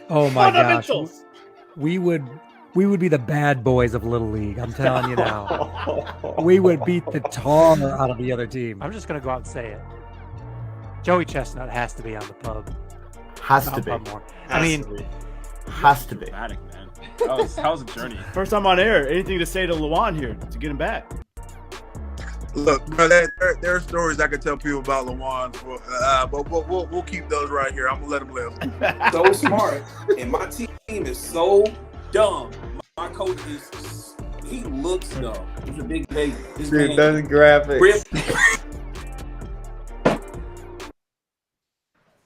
Oh my gosh, Fundamentals. we would be the bad boys of Little League. I'm telling you now, we would beat the tar out of the other team. I'm just gonna go out and say it. Joey Chestnut has to be on the pub. Has to Mount be. Pubmore. Has I mean, to be. Has to be. Dramatic, man. That was a journey. First time on air. Anything to say to Luan here to get him back? Look, bro, there are stories I can tell people about Lawan, but we'll keep those right here. I'm gonna let them live. So smart, and my team is so dumb. My coach he looks dumb. He's a big baby. This Dude, man those graphics.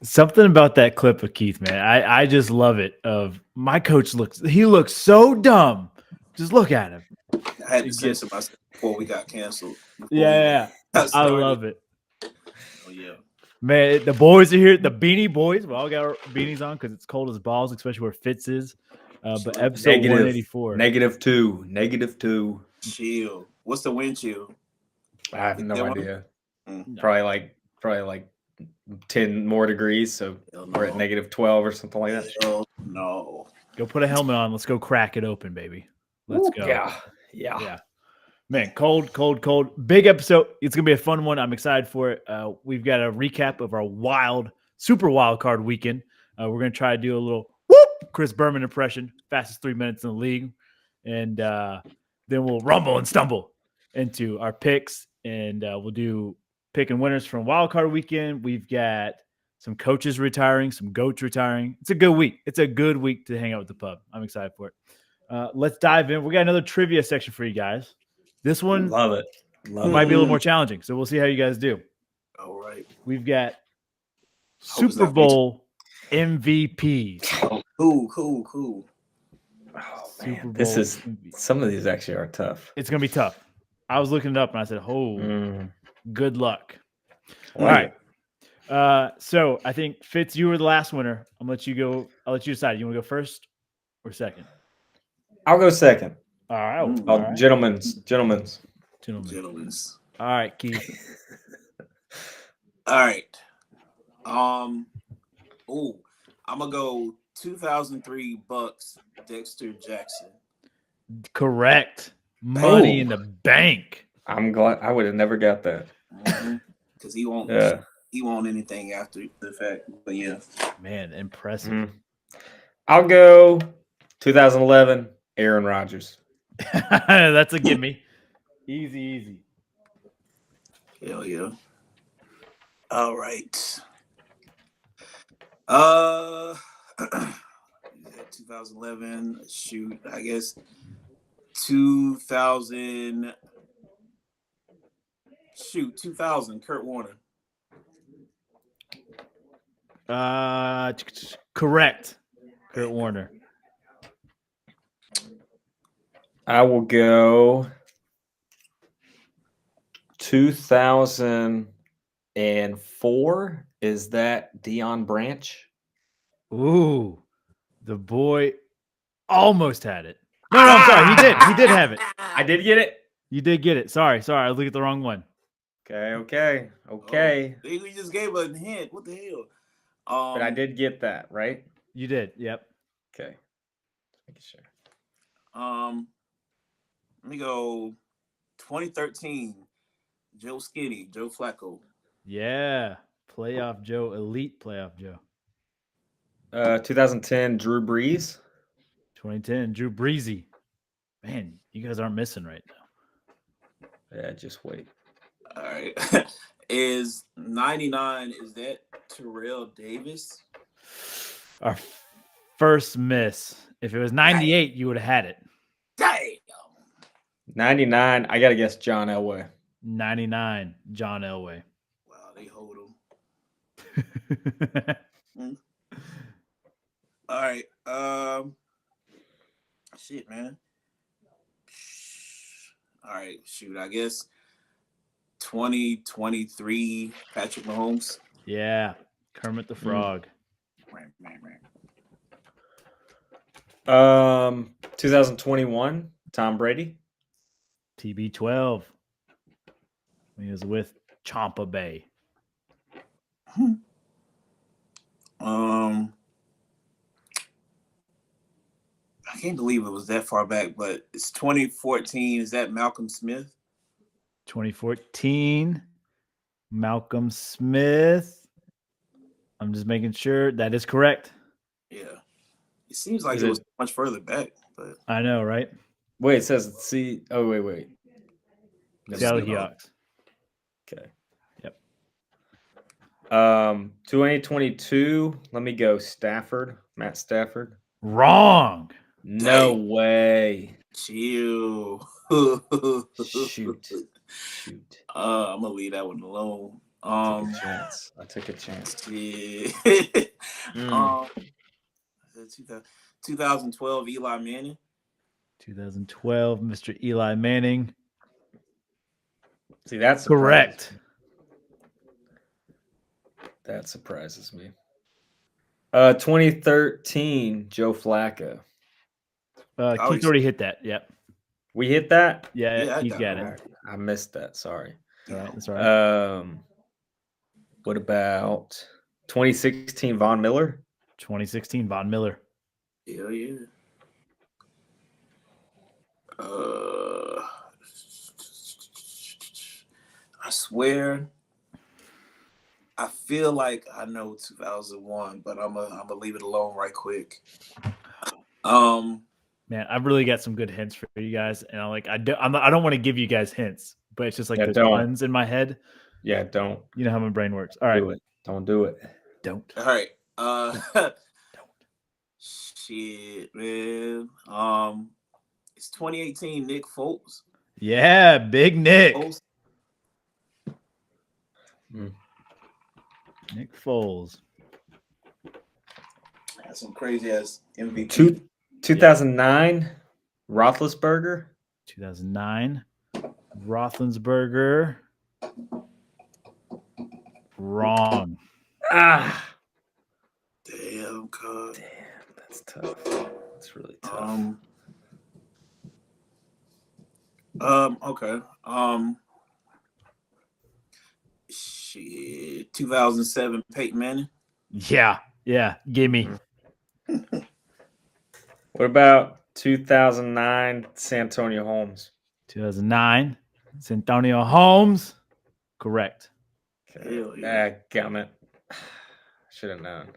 Something about that clip of Keith, man. I just love it. Of my coach looks so dumb. Just look at him. I had to censor myself before we got canceled. Yeah. I love it. Oh yeah. Man, the boys are here. The Beanie Boys. We all got our beanies on because it's cold as balls, especially where Fitz is. But episode 184. -2. Chill. What's the wind chill? I have no That one? idea. Mm. Probably like 10 more degrees, so Hell we're at -12 or something like that. Hell no. Go put a helmet on. Let's go crack it open, baby. Let's go. Yeah. Man, cold. Big episode. It's going to be a fun one. I'm excited for it. We've got a recap of our super wild card weekend. We're going to try to do a little Chris Berman impression, fastest 3 minutes in the league. And then we'll rumble and stumble into our picks. And we'll do picking winners from wild card weekend. We've got some coaches retiring, some goats retiring. It's a good week. It's a good week to hang out with the pub. I'm excited for it. Let's dive in. We got another trivia section for you guys. This one Love it. might be a little more challenging, so we'll see how you guys do. All right. We've got Hope it's Super not Bowl MVPs. Cool. Oh, Super man. Bowl Some of these actually are tough. It's going to be tough. I was looking it up, and I said, good luck. All Like right. So I think, Fitz, you were the last winner. I'm going to let you go. I'll let you decide. You want to go first or second? I'll go second. All right. Mm. All right. Gentlemen's. Gentlemen. Gentlemen. All right, Keith. All right. I'm gonna go 2003 Bucks, Dexter Jackson. Correct. Money in the bank. I'm glad I would have never got that. Because he won't anything after the fact. But yeah. Man, impressive. Mm. I'll go 2011 Aaron Rodgers. That's a gimme. Easy. Hell yeah. All right. 2011. Shoot, I guess 2000. Shoot, 2000. Kurt Warner. Correct. Kurt Warner. I will go 2004. Is that Deion Branch? Ooh, the boy almost had it. No, I'm sorry. He did. He did have it. I did get it. You did get it. Sorry. I was looking at the wrong one. Okay. We just gave a hint. What the hell? But I did get that, right? You did. Yep. Okay. Making sure. Let me go 2013. Joe Flacco. Yeah. Playoff Joe. Elite playoff Joe. 2010 Drew Brees. 2010 Drew Breezy. Man, you guys aren't missing right now. Yeah, just wait. All right. Is 99, is that Terrell Davis? Our first miss. If it was 98, you would have had it. Damn. 99, I got to guess John Elway. 99, John Elway. Wow, they hold him. All right. Shit, man. All right, shoot. I guess 2023 Patrick Mahomes. Yeah, Kermit the Frog. 2021 Tom Brady. TB12. He was with Champa Bay. I can't believe it was that far back, but it's 2014. Is that Malcolm Smith? 2014, Malcolm Smith. I'm just making sure that is correct. Yeah. It seems like Is it was it- much further back, but I know, right? Wait, it says see. Oh wait. Seattle still- Seahawks. Okay. Yep. 2022. Let me go. Stafford. Matt Stafford. Wrong. No Dang. way. chill. Shoot. I'm gonna leave that one alone. I took a chance. Shit. Mm. 2012 Eli Manning. 2012, Mr. Eli Manning. See, that's Correct. That surprises me. 2013, Joe Flacco. Keith already hit that. Yep. We hit that. Yeah, Yeah, I he's got got it. it. I missed that. Sorry. That's all right. That's all right. What about 2016, Von Miller? 2016, Von Miller. Hell yeah. I swear, I feel like I know 2001, but I'm gonna leave it alone right quick. Man, I've really got some good hints for you guys, and I don't want to give you guys hints, but it's just like Yeah, the don't. ones in my head. Yeah, don't You know how my brain works. All right, do it. Don't do it. don't. All right. Shit, man. It's 2018. Nick Foles. Yeah, Big Nick. Foles. Nick Foles. That's some crazy ass MVP. 2009, Roethlisberger. 2009, Roethlisberger. Wrong. Ah, Damn, God. damn, that's tough. That's really tough. Okay. Shit. 2007 Peyton Manning. Yeah, give me. What about 2009, Santonio Holmes? 2009, Santonio Holmes. Correct. Hell yeah. Gummit. Should have known.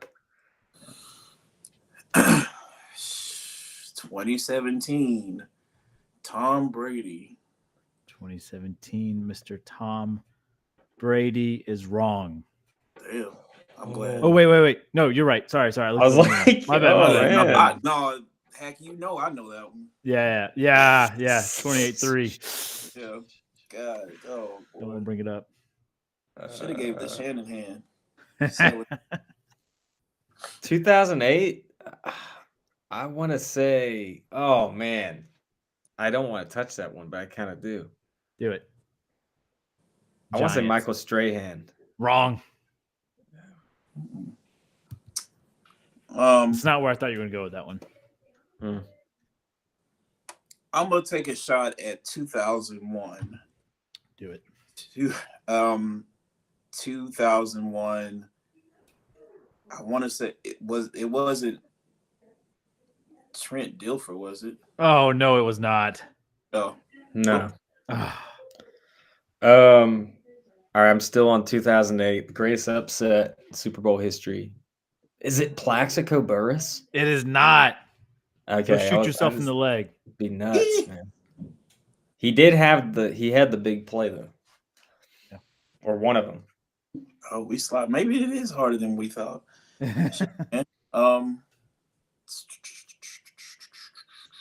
2017 Tom Brady. 2017, Mr. Tom Brady is wrong. Damn. I'm glad. Oh, wait. No, you're right. Sorry. I was like, my bad. oh, My bad. man. No, heck, I know that one. Yeah. 28-3. Yeah. God. Oh, Don't want boy. to bring it up. Should have gave the Shanahan. 2008. I want to say, oh man, I don't want to touch that one, but I kind of do. Do it. I want to say Giants. Michael Strahan. Wrong. It's not where I thought you were going to go with that one. I'm gonna take a shot at 2001. Do it. 2001. I want to say it wasn't Trent Dilfer, was it? Oh, no, it was not. Oh, No. Ah, All right, I'm still on 2008. The greatest upset in Super Bowl history. Is it Plaxico Burress? it is not. Okay, Go shoot yourself in the leg. Be nuts, man. He had the big play though. Yeah. Or one of them. oh, we slide. Maybe it is harder than we thought.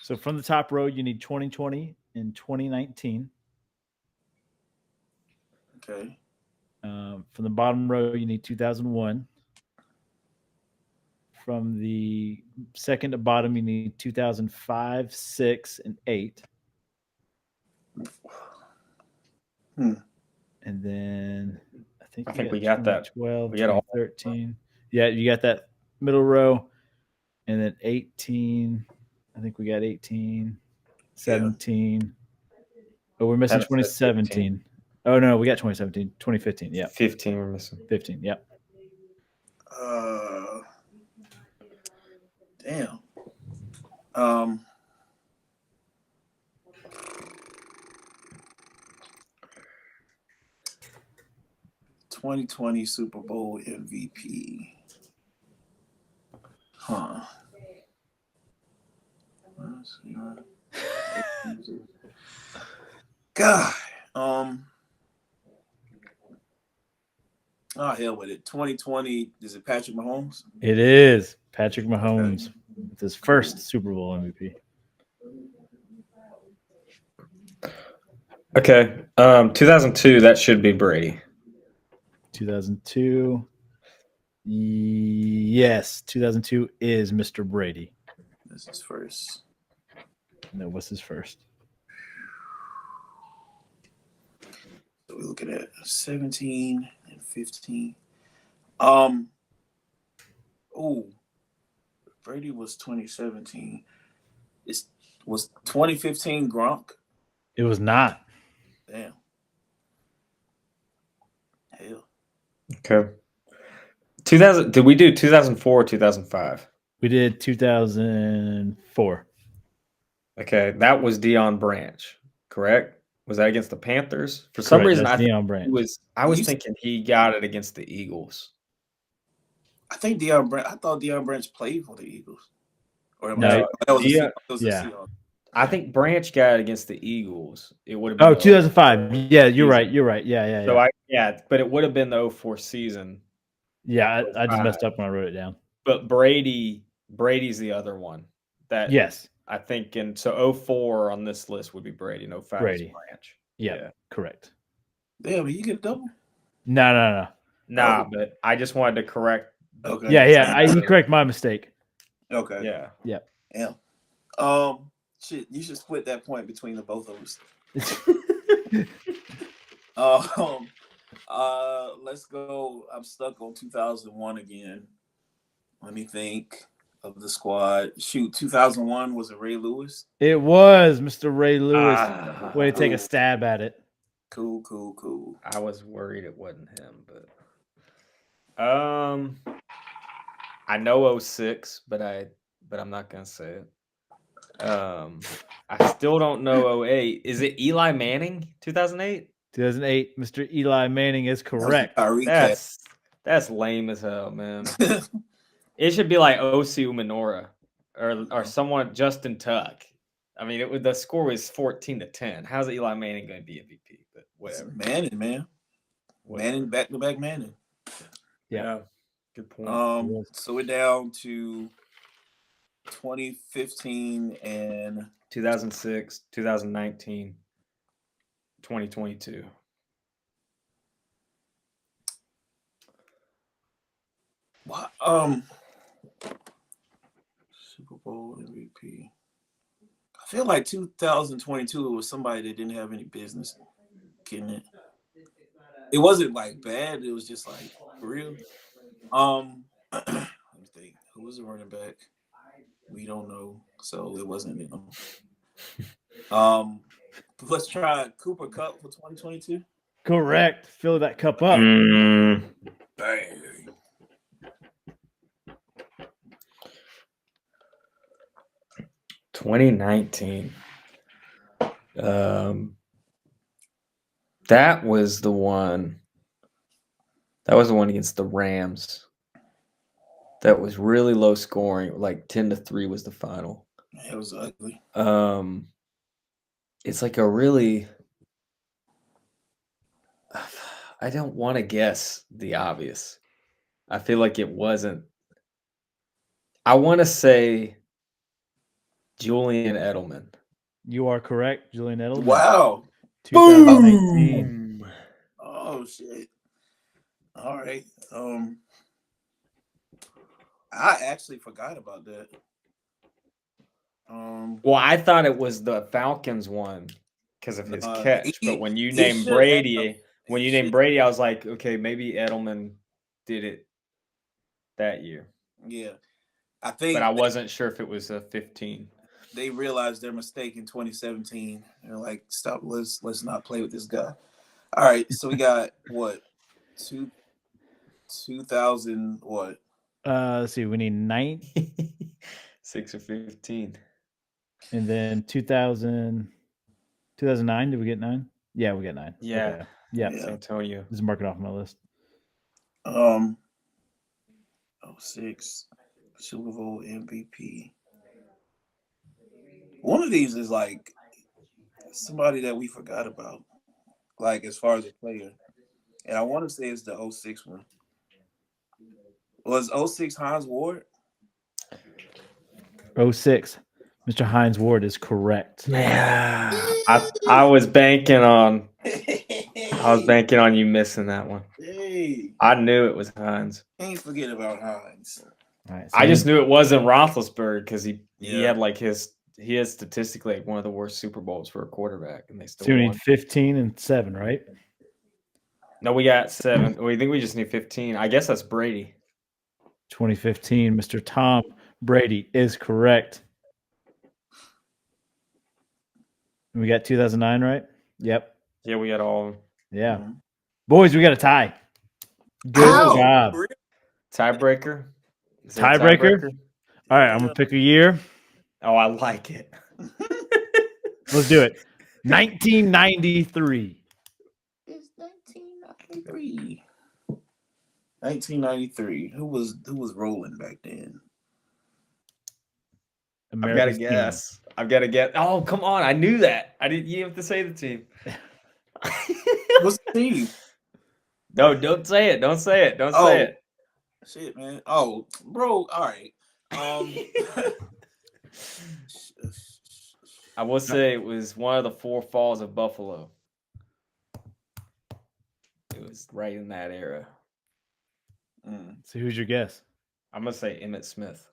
So from the top row, you need 2020 and 2019. Okay. From the bottom row, you need 2001. From the second to bottom, you need 2005, 6, and 8. Hmm. And then I think we got that. 12, We got all- 13. Yeah, you got that middle row. And then 18. I think we got 18, 17. Oh, we're missing That's 2017. Oh, no, we got 2017, 2015. Yeah, 15 we're missing. 15. Yep. Damn. Um, 2020 Super Bowl MVP. Huh. God. Oh, hell with it. 2020, is it Patrick Mahomes? It is Patrick Mahomes with his first Super Bowl MVP. Okay. 2002, that should be Brady. 2002. Yes, 2002 is Mr. Brady. This is first. No, what's his first? So we're looking at 17 and 15. Brady was 2017. Was 2015 Gronk? It was not. Damn. Hell. Okay. 2000. Did we do 2004 or 2005? We did 2004. Okay, that was Deion Branch, correct? Was that against the Panthers? For some Correct, reason, that's I Deion Branch. was thinking he got it against the Eagles. I thought Deion Branch played for the Eagles. Or No, that was Deion- the yeah. Seahawks. I think Branch got it against the Eagles. It would have been Oh, 2005. Yeah, you're right. You're right. So Yeah. but it would have been the 04 season. Yeah, I just messed up when I wrote it down. But Brady's the other one. That Yes. I think, and so 04 on this list would be Brady. No, 05 is Brady. Branch. Yeah, correct. Damn, you get a double? No. Nah, Oh. but I just wanted to correct. Okay. Yeah. He correct my mistake. Okay. Yeah. Yeah. Shit, you should split that point between the both of us. Let's go. I'm stuck on 2001 again. Let me think of the squad. Shoot, 2001 was it Ray Lewis? It was Mr. Ray Lewis. Way to take a cool. stab at it. Cool. I was worried it wasn't him, but I know 06, but I'm not gonna say it. I still don't know 08. Is it Eli Manning? 2008? 2008, Mr. Eli Manning is correct. That's lame as hell, man. It should be like Osi Umenora or someone Justin Tuck. I mean, the score was 14-10. How's Eli Manning going to be MVP? But whatever. Manning, man. Manning, back-to-back Manning. Yeah. Good point. So we're down to 2015 and 2006, 2019, 2022. what? Super Bowl MVP. I feel like 2022 it was somebody that didn't have any business getting it. It wasn't like bad. It was just like for real. Let me think. Who was the running back? We don't know, so it wasn't him. Let's try Cooper Kupp for 2022. Correct. Fill that cup up. Bang. 2019. That was the one. That was the one against the Rams. That was really low scoring. Like 10-3 was the final. It was ugly. It's like a really. I don't want to guess the obvious. I feel like it wasn't. I want to say Julian Edelman. You are correct, Julian Edelman. Wow. 2019. Oh shit. All right. I actually forgot about that. Well, I thought it was the Falcons one because of his catch, but when you he named should Brady, have. when you He named should. Brady, I was like, okay, maybe Edelman did it that year, Yeah. I think but I wasn't sure if it was a 15. they realized their mistake in 2017. They're like, stop, let's not play with this guy. All right, so we got what? 2000 what? Let's see. We need 9. 6 or 15. And then 2009, did we get 9? Yeah, we got 9. Yeah. Okay. Yeah. Yeah. San Antonio. Just mark it off my list. 06 Super Bowl MVP. One of these is like somebody that we forgot about, like as far as a player. And I want to say it's the 06 one. Was 06 Hines Ward? 06. Mr. Hines Ward is correct. Yeah. I was banking on you missing that one. Hey, I knew it was Hines. can't forget about Hines. All right, I just knew it wasn't Roethlisberger because he Yeah. had like he has statistically like one of the worst Super Bowls for a quarterback, and they still so we won. need 15 and 7, right? No, we got 7. We think we just need 15. I guess that's Brady. 2015, Mr. Tom Brady is correct. We got 2009, right? Yep. Yeah, we got all of them. Yeah. Mhm. Boys, we got a tie. Good Ow! job. Tiebreaker. Is there a Tiebreaker? All right, I'm going to pick a year. Oh, I like it. Let's do it. 1993. It's 1993. 1993. Who was rolling back then? I've got to America's team. guess. I've got to guess. Oh, come on. I knew that. I didn't. You have to say the team. What's the team? No, don't say it. Don't say it. Don't Oh. say it. Shit, man. Oh, bro. All right. I will say it was one of the 4 falls of Buffalo. It was right in that era. So who's your guess? I'm gonna say Emmitt Smith.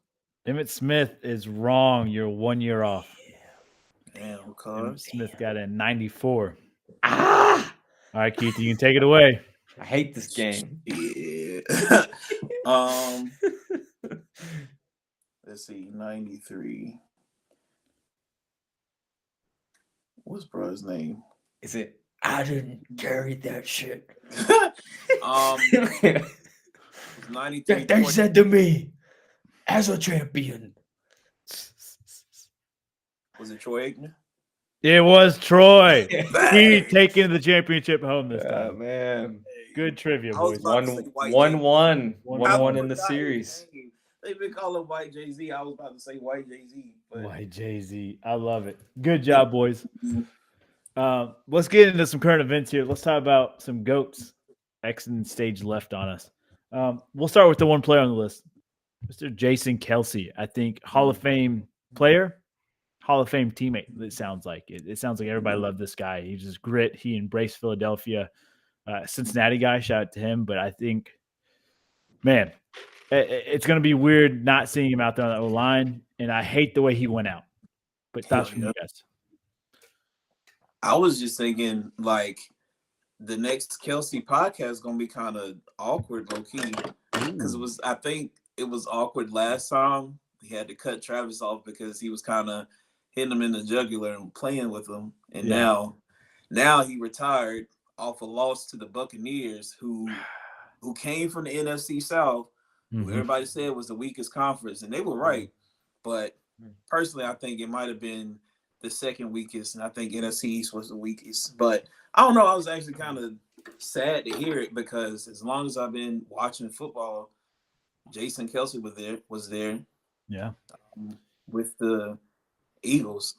Emmitt Smith is wrong. You're 1 year off. Damn, Emmitt cuz. Smith got in 94. Ah, All right, Keith, you can take it away. I hate this game. Yeah. Let's see, 93. What's bro's name? Is it? I didn't carry that shit. It's 93. They said to me, as a champion. Was it Troy Aikman? It was Troy. He taking the championship home this Oh time. man, Good trivia, I was boys. about to say White 1-1 1-1 in the forgot his series. name. They've been calling White Jay-Z. I was about to say White Jay-Z. But Why Jay-Z? I love it. Good job, boys. Let's get into some current events here. Let's talk about some GOATs exiting stage left on us. We'll start with the one player on the list, Mr. Jason Kelsey. I think Hall of Fame player, Hall of Fame teammate. It sounds like it sounds like everybody loved this guy. He just grit. He embraced Philadelphia. Cincinnati guy. Shout out to him. But I think, man, it's going to be weird not seeing him out there on that line. And I hate the way he went out. But thoughts from you guys? I was just thinking, like, the next Kelsey podcast is gonna be kind of awkward, low key, because I think it was awkward last time. He had to cut Travis off because he was kind of hitting him in the jugular and playing with him, and Yeah. now he retired off a loss to the Buccaneers, who came from the NFC South, who Mhm. everybody said was the weakest conference, and they were right. But personally, I think it might have been the second weakest, and I think NFC East was the weakest. But I don't know. I was actually kind of sad to hear it because as long as I've been watching football, Jason Kelsey was there Yeah. with the Eagles.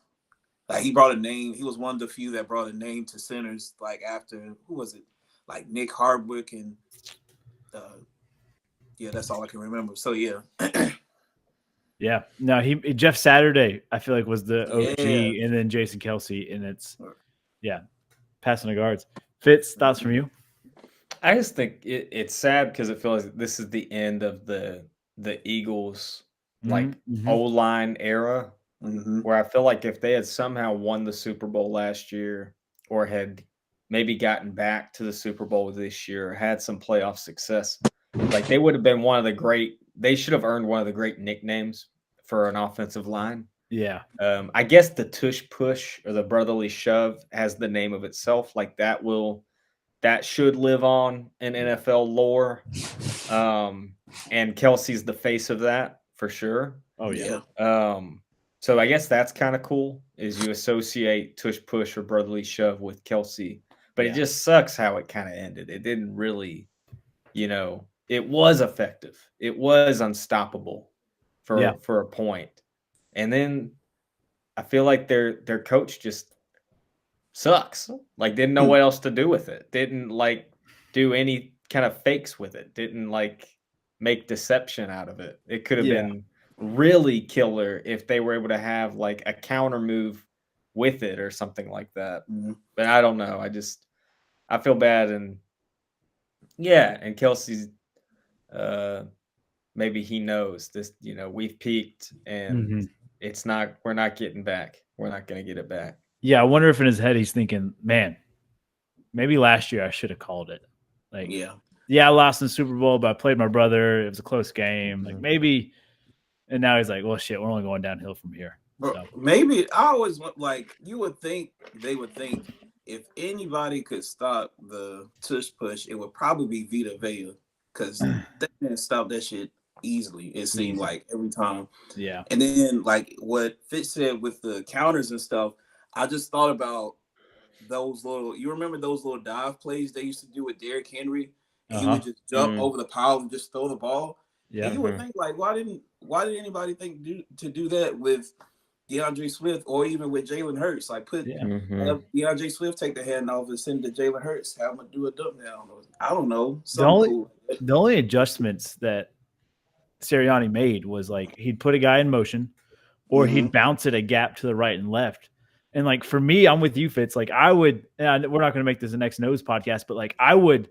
Like he brought a name. He was one of the few that brought a name to centers. Like after who was it? Like Nick Hardwick and yeah, that's all I can remember. So yeah. Yeah. No, Jeff Saturday, I feel like, was the OG, Yeah. and then Jason Kelsey, and it's passing the guards. Fitz, thoughts from you? I just think it's sad because it feels like this is the end of the Eagles like Mhm. O-line era, Mhm. where I feel like if they had somehow won the Super Bowl last year or had maybe gotten back to the Super Bowl this year, had some playoff success, like they would have been they should have earned one of the great nicknames for an offensive line. Yeah. I guess the tush push or the brotherly shove has the name of itself. Like that should live on in NFL lore. And Kelsey's the face of that for sure. Oh, yeah. So I guess that's kind of cool. Is you associate tush push or brotherly shove with Kelsey, but it Yeah. just sucks how it kind of ended. It didn't really, it was effective. It was unstoppable Yeah. for a point, and then I feel like their coach just sucks. Like didn't know what else to do with it. Didn't like do any kind of fakes with it. Didn't like make deception out of it. It could have Yeah. been really killer if they were able to have like a counter move with it or something like that. Mhm. But I don't know. I feel bad, and and Kelsey's maybe he knows this, we've peaked and we're not getting back. We're not gonna get it back. Yeah, I wonder if in his head he's thinking, man, maybe last year I should have called it. Like, Yeah. I lost in the Super Bowl, but I played my brother. It was a close game. Like maybe, and now he's like, well, shit, we're only going downhill from here. Bro, So, maybe I always like you would think they would think if anybody could stop the tush push, it would probably be Vita Vea because that man stopped that shit easily. It seemed like every time. yeah. And then like what Fitz said with the counters and stuff, I just thought about those little. You remember those little dive plays they used to do with Derrick Henry? And he would just jump over the pile and just throw the ball. Yeah. And you would think like, why did anybody think to do that with DeAndre Swift or even with Jalen Hurts? Like have DeAndre Swift take the hand off and send it to Jalen Hurts, have him do a dump down. I don't know. The only adjustments that Sirianni made was like he'd put a guy in motion or he'd bounce it a gap to the right and left. And like for me, I'm with you, Fitz. Like I would, and we're not going to make this a Next Nose podcast, but like I would,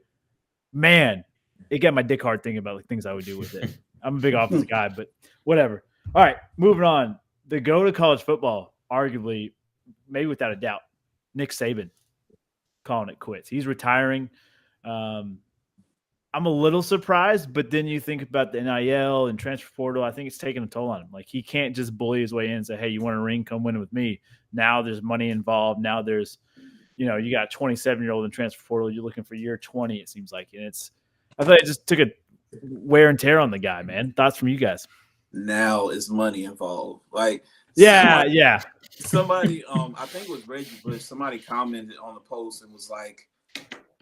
man, it got my dick hard thinking about like things I would do with it. I'm a big offensive guy, but whatever. All right, moving on. The go to college football, arguably, maybe without a doubt, Nick Saban calling it quits. He's retiring. I'm a little surprised, but then you think about the NIL and transfer portal. I think it's taking a toll on him. Like he can't just bully his way in and say, "Hey, you want a ring? Come win with me." Now there's money involved. Now there's, you got a 27-year-old in transfer portal. You're looking for year 20. It seems like, and I thought it just took a wear and tear on the guy. Man, thoughts from you guys? Now is money involved. Like somebody, I think it was Reggie Bush. Somebody commented on the post and was like,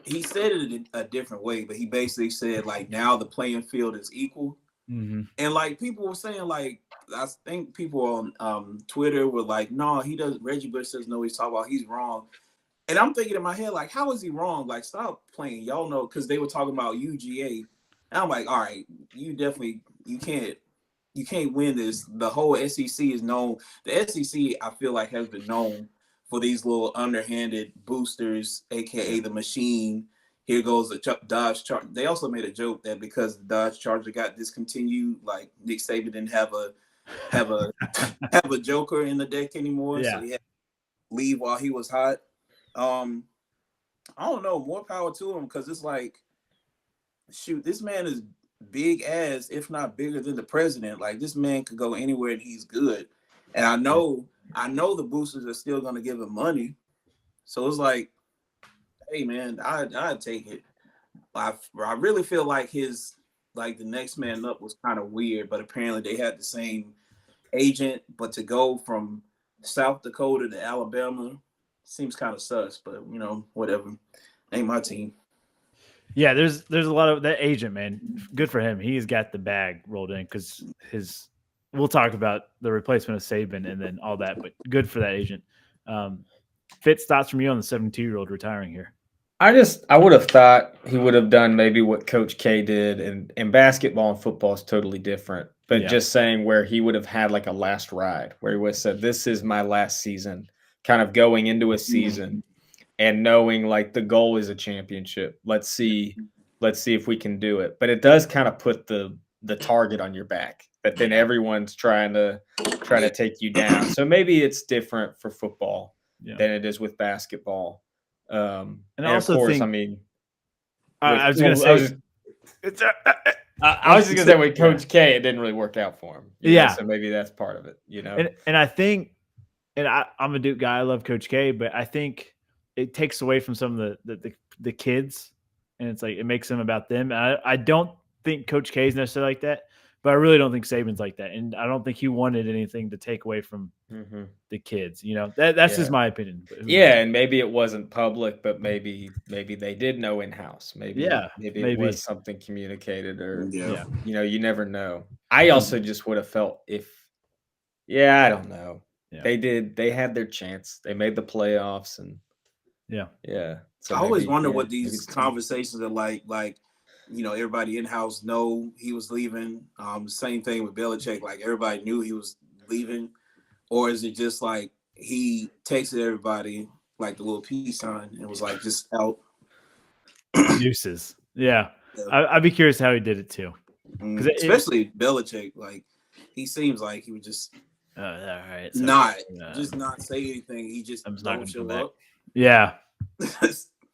he said it in a different way, but he basically said like now the playing field is equal. And like people were saying like I think people on Twitter were like, no, he doesn't. Reggie Bush doesn't know what he's talking about. He's wrong. And I'm thinking in my head like, how is he wrong? Like stop playing. Y'all know because they were talking about UGA. And I'm like, all right, you can't win this. The whole SEC is known. The SEC I feel like has been known for these little underhanded boosters, aka the machine. Here goes the Dodge Charger. They also made a joke that because the Dodge Charger got discontinued, like Nick Saban didn't have a Joker in the deck anymore, so he had to leave while he was hot. I don't know. More power to him because it's like, shoot, this man is big ass, if not bigger than the president. Like this man could go anywhere and he's good. And I know the boosters are still gonna give him money. So it's like, hey man, I'd take it. I really feel like the next man up was kind of weird, but apparently they had the same agent. But to go from South Dakota to Alabama seems kind of sus, but whatever. Ain't my team. Yeah, there's a lot of that agent, man. Good for him. He's got the bag rolled in because we'll talk about the replacement of Saban and then all that, but good for that agent. Fitz, thoughts from you on the 72-year-old retiring here? I would have thought he would have done maybe what Coach K did, and basketball and football is totally different. But just saying where he would have had like a last ride, where he would have said, "This is my last season," kind of going into a season and knowing like the goal is a championship. Let's see if we can do it. But it does kind of put the target on your back that then everyone's trying to take you down. So maybe it's different for football than it is with basketball. And I also of course, think, I mean, I was going to say, I was just going to say with Coach K, it didn't really work out for him. So maybe that's part of it, And I think, and I'm a Duke guy. I love Coach K, but I think it takes away from some of the kids, and it's like it makes them about them. And I don't think Coach K is necessarily like that, But I really don't think Saban's like that, and I don't think he wanted anything to take away from the kids. You know, that's just my opinion. But who knows? And maybe it wasn't public, but maybe they did know in house. Maybe it was something communicated, or Yeah. you know, you never know. I also just would have felt I don't know. Yeah. They had their chance. They made the playoffs, and yeah. So I always maybe- wonder yeah, what maybe these it's time. conversations are like. Like, you know, everybody in house know he was leaving. Same thing with Belichick. Like, everybody knew he was leaving, or is it just like he texted everybody like the little peace sign and was like just out? Deuces. Yeah. Yeah. I'd be curious how he did it too. Especially Belichick. Like, he seems like he would just All right. not uh, say anything. He just I'm just not don't gonna show come back. up. Yeah.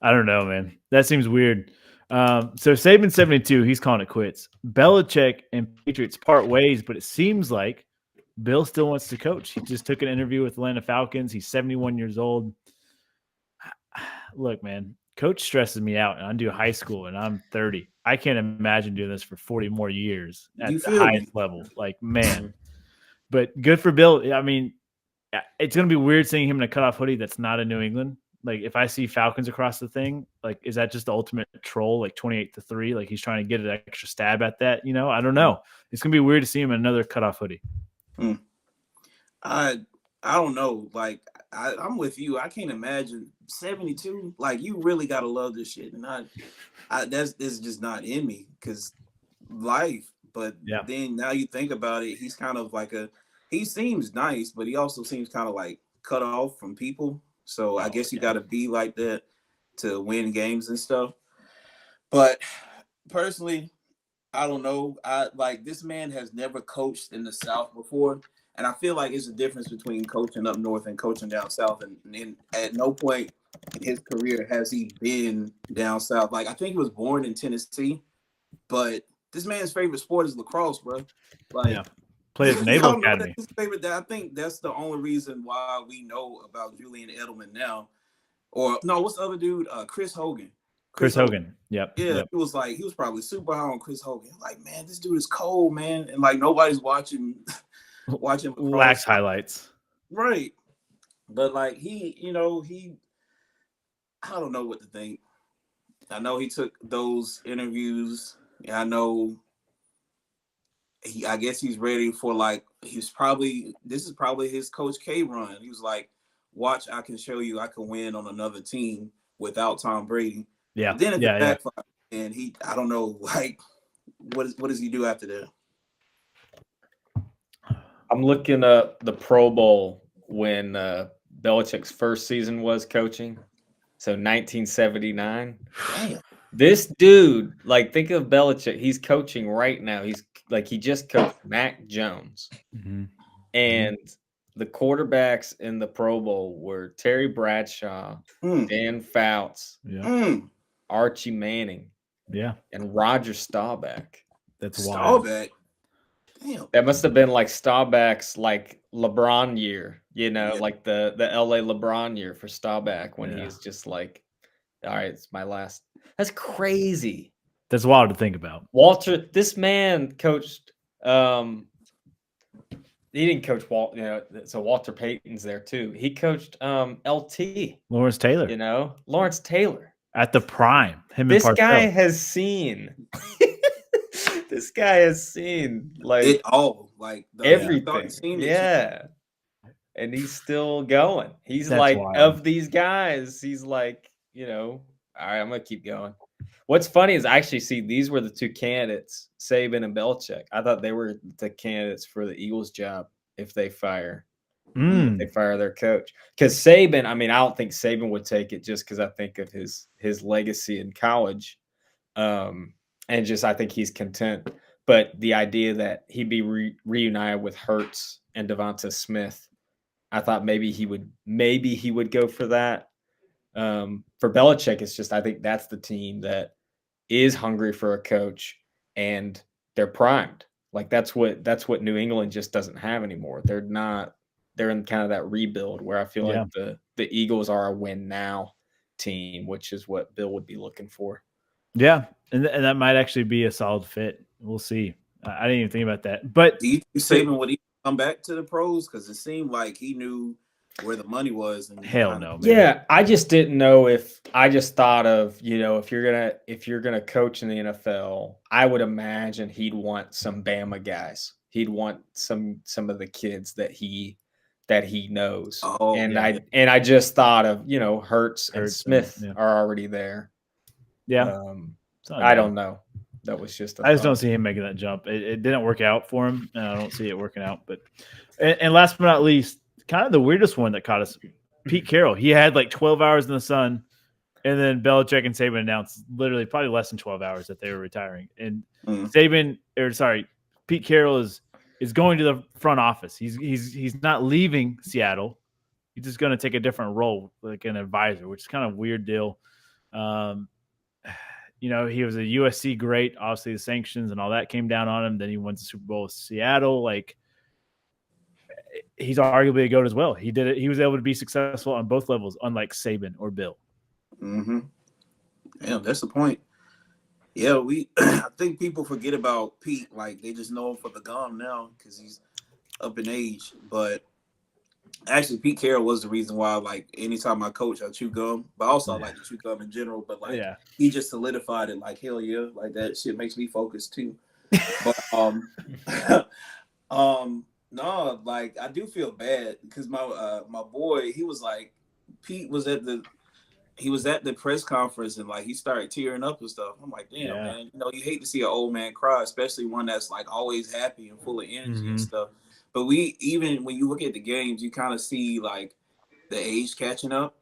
I don't know, man. That seems weird. So Saban 72, he's calling it quits. Belichick and Patriots part ways, but it seems like Bill still wants to coach. He just took an interview with Atlanta Falcons. He's 71 years old. Look, man, coach stresses me out, and I do high school, and I'm 30. I can't imagine doing this for 40 more years at You the feel highest me? level. Like, man. But good for Bill. I mean, it's going to be weird seeing him in a cutoff hoodie that's not in New England. Like, if I see Falcons across the thing, like, is that just the ultimate troll, like 28-3? Like, he's trying to get an extra stab at that, you know? I don't know. It's going to be weird to see him in another cutoff hoodie. I don't know. Like, I'm with you. I can't imagine 72. Like, you really gotta love this shit, and this is just not in me because life. But then now you think about it, he's kind of like he seems nice, but he also seems kind of like cut off from people. So I guess you got to be like that to win games and stuff. But personally, I don't know. This man has never coached in the South before. And I feel like it's a difference between coaching up north and coaching down south. And at no point in his career has he been down south. Like, I think he was born in Tennessee, but this man's favorite sport is lacrosse, bro. Like, Played at the Naval Academy. His favorite. I think that's the only reason why we know about Julian Edelman now. Or no, what's the other dude? Chris Hogan. Chris Hogan. Yep. Yeah, Yep. It was like he was probably super high on Chris Hogan. Like, man, this dude is cold, man, and like nobody's watching lacrosse. Lax highlights. Right. But like he I don't know what to think. I know he took those interviews. I know I guess he's ready for this is probably his Coach K run. He was like, watch, I can show you I can win on another team without Tom Brady. Yeah. But then it's yeah. backfire, and I don't know, like what does he do after that? I'm looking up the Pro Bowl when Belichick's first season was coaching. So 1979. Damn. This dude, like, think of Belichick. He's coaching right now. He just coached Mac Jones. Mm-hmm. And the quarterbacks in the Pro Bowl were Terry Bradshaw, Dan Fouts, Archie Manning, and Roger Staubach. That's wild. Staubach. Damn. That must have been like Staubach's like LeBron year, like the LA LeBron year for Staubach when he was just like, all right, it's my last. That's crazy. That's wild to think about. Walter, this man coached. He didn't coach Walt. So Walter Payton's there too. He coached LT. Lawrence Taylor. Lawrence Taylor at the prime. This guy has seen. This guy has seen like it all, like everything. Yeah. And he's still going. He's like, wild. Of these guys, he's like, all right, I'm gonna keep going. What's funny is I actually see these were the two candidates, Saban and Belichick. I thought they were the candidates for the Eagles job if they fire their coach. Because Saban, I don't think Saban would take it just because I think of his legacy in college. And just I think he's content. But the idea that he'd be reunited with Hurts and Devonta Smith, I thought maybe he would go for that. For Belichick, it's just I think that's the team that is hungry for a coach and they're primed. Like that's what New England just doesn't have anymore. They're in kind of that rebuild where I feel like the Eagles are a win now team, which is what Bill would be looking for. Yeah, and that might actually be a solid fit. We'll see. I didn't even think about that. But Do you think Saban would even come back to the pros? Because it seemed like he knew where the money was. And hell no, man. Yeah, I just didn't know if I just thought of, if you're gonna coach in the NFL, I would imagine he'd want some Bama guys. He'd want some of the kids that he knows. Oh, and yeah. I just thought of, Hurts and Hurts Smith and- yeah. are already there. Yeah. It's not I bad. don't know. That was just I just don't see him making that jump. It didn't work out for him, and I don't see it working out. But and last but not least, kind of the weirdest one that caught us, Pete Carroll. He had like 12 hours in the sun, and then Belichick and Saban announced literally probably less than 12 hours that they were retiring. And Pete Carroll is going to the front office. He's not leaving Seattle. He's just going to take a different role, like an advisor, which is kind of a weird deal. He was a USC great. Obviously, the sanctions and all that came down on him. Then he went to Super Bowl with Seattle. Like, he's arguably a GOAT as well. He did it. He was able to be successful on both levels, unlike Saban or Bill. Mm-hmm. Yeah, that's the point. Yeah, I think people forget about Pete. Like, they just know him for the gum now because he's up in age. But actually, Pete Carroll was the reason why, like, anytime I coach, I chew gum. But also, I like to chew gum in general. But, like, he just solidified it. Like, hell yeah. Like, that shit makes me focus, too. But, no, like, I do feel bad because my boy, he was like, Pete was at the press conference and like he started tearing up and stuff. I'm like, damn, man, you hate to see an old man cry, especially one that's like always happy and full of energy and stuff. But even when you look at the games, you kind of see like the age catching up.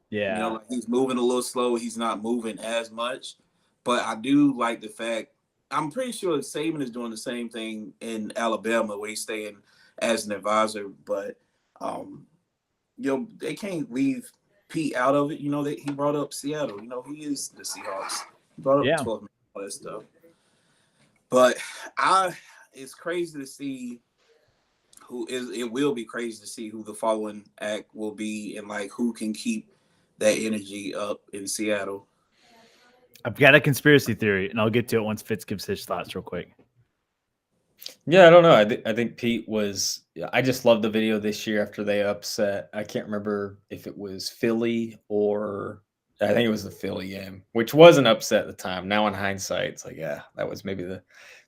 Yeah. Like he's moving a little slow. He's not moving as much. But I do like the fact, I'm pretty sure Saban is doing the same thing in Alabama where he's staying as an advisor. But, they can't leave Pete out of it. He brought up Seattle. He is the Seahawks. He brought up 12 minutes, all that stuff. But it's crazy to see it will be crazy to see who the following act will be and like who can keep that energy up in Seattle. I've got a conspiracy theory, and I'll get to it once Fitz gives his thoughts real quick. Yeah, I don't know. I think Pete was. I just loved the video this year after they upset. I can't remember if it was Philly or I think it was the Philly game, which was an upset at the time. Now in hindsight, it's like, yeah, that was maybe the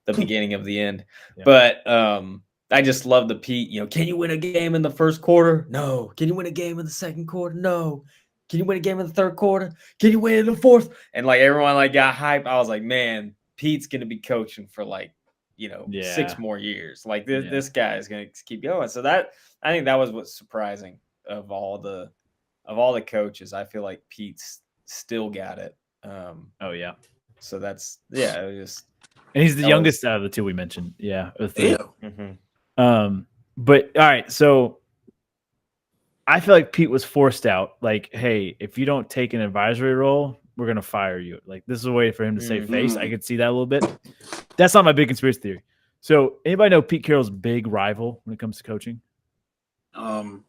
beginning of the end. Yeah. But I just love the Pete. Can you win a game in the first quarter? No. Can you win a game in the second quarter? No. Can you win a game in the third quarter? Can you win in the fourth? And like everyone like got hyped. I was like, man, Pete's gonna be coaching for like 6 more years. Like this guy is going to keep going. So I think that was what's surprising of all the coaches. I feel like Pete's still got it. Oh yeah. So that's it was just. And he's the youngest out of the two we mentioned. Yeah. Yeah. But all right. So I feel like Pete was forced out. Like, hey, if you don't take an advisory role, we're going to fire you. Like, this is a way for him to save face. I could see that a little bit. That's not my big conspiracy theory. So anybody know Pete Carroll's big rival when it comes to coaching? Would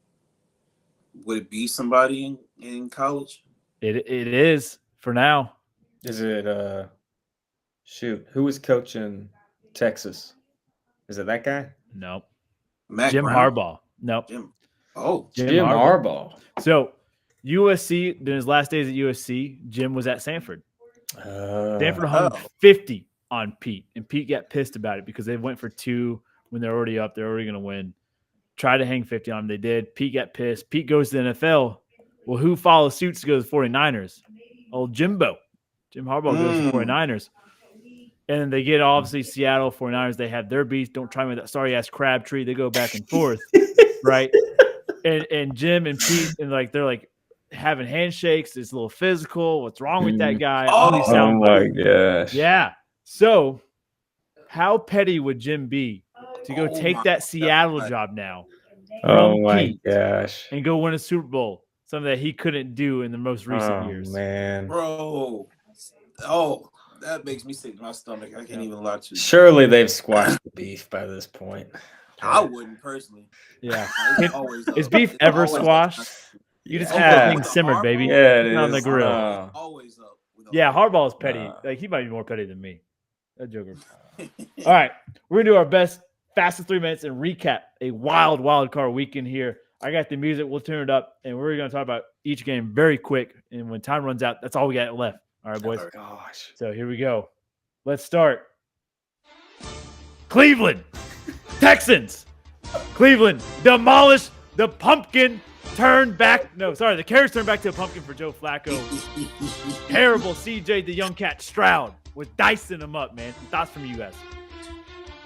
it be somebody in college? It is for now. Is it who was coaching Texas? Is it that guy? Nope. Jim Harbaugh. Nope. Jim Harbaugh. So USC, in his last days at USC, Jim was at Sanford. Sanford hung 50 on Pete, and Pete got pissed about it because they went for 2 when they're already up. They're already going to win. Tried to hang 50 on him. They did. Pete got pissed. Pete goes to the NFL. Well, who follows suit to go to the 49ers? Old Jimbo. Jim Harbaugh goes to the 49ers. And they get, obviously, Seattle 49ers. They have their beef. Don't try me with that sorry-ass Crabtree. They go back and forth, right? And Jim and Pete, and like they're like having handshakes. It's a little physical. What's wrong with that guy? All these sound my gosh. Yeah. So how petty would Jim be to go take that Seattle job now? Gosh. And go win a Super Bowl, something that he couldn't do in the most recent years. Man. Bro. That makes me sick to my stomach. I can't even lie to you. Surely they've squashed the beef by this point. I wouldn't personally. Yeah. Is beef ever squashed? You just keep that thing simmered, baby. Yeah, it on is. the grill. Always up. Yeah, Harbaugh's petty. Like, he might be more petty than me. That joker. All right, we're gonna do our best, fastest 3 minutes and recap a wild card weekend here. I got the music. We'll turn it up, and we're gonna talk about each game very quick. And when time runs out, that's all we got left. All right, boys. Oh, gosh. So here we go. Let's start. Cleveland Texans. Cleveland demolished the pumpkin. The carrots turned back to a pumpkin for Joe Flacco. Terrible CJ the Young Cat Stroud with dicing him up, man. Some thoughts from you guys?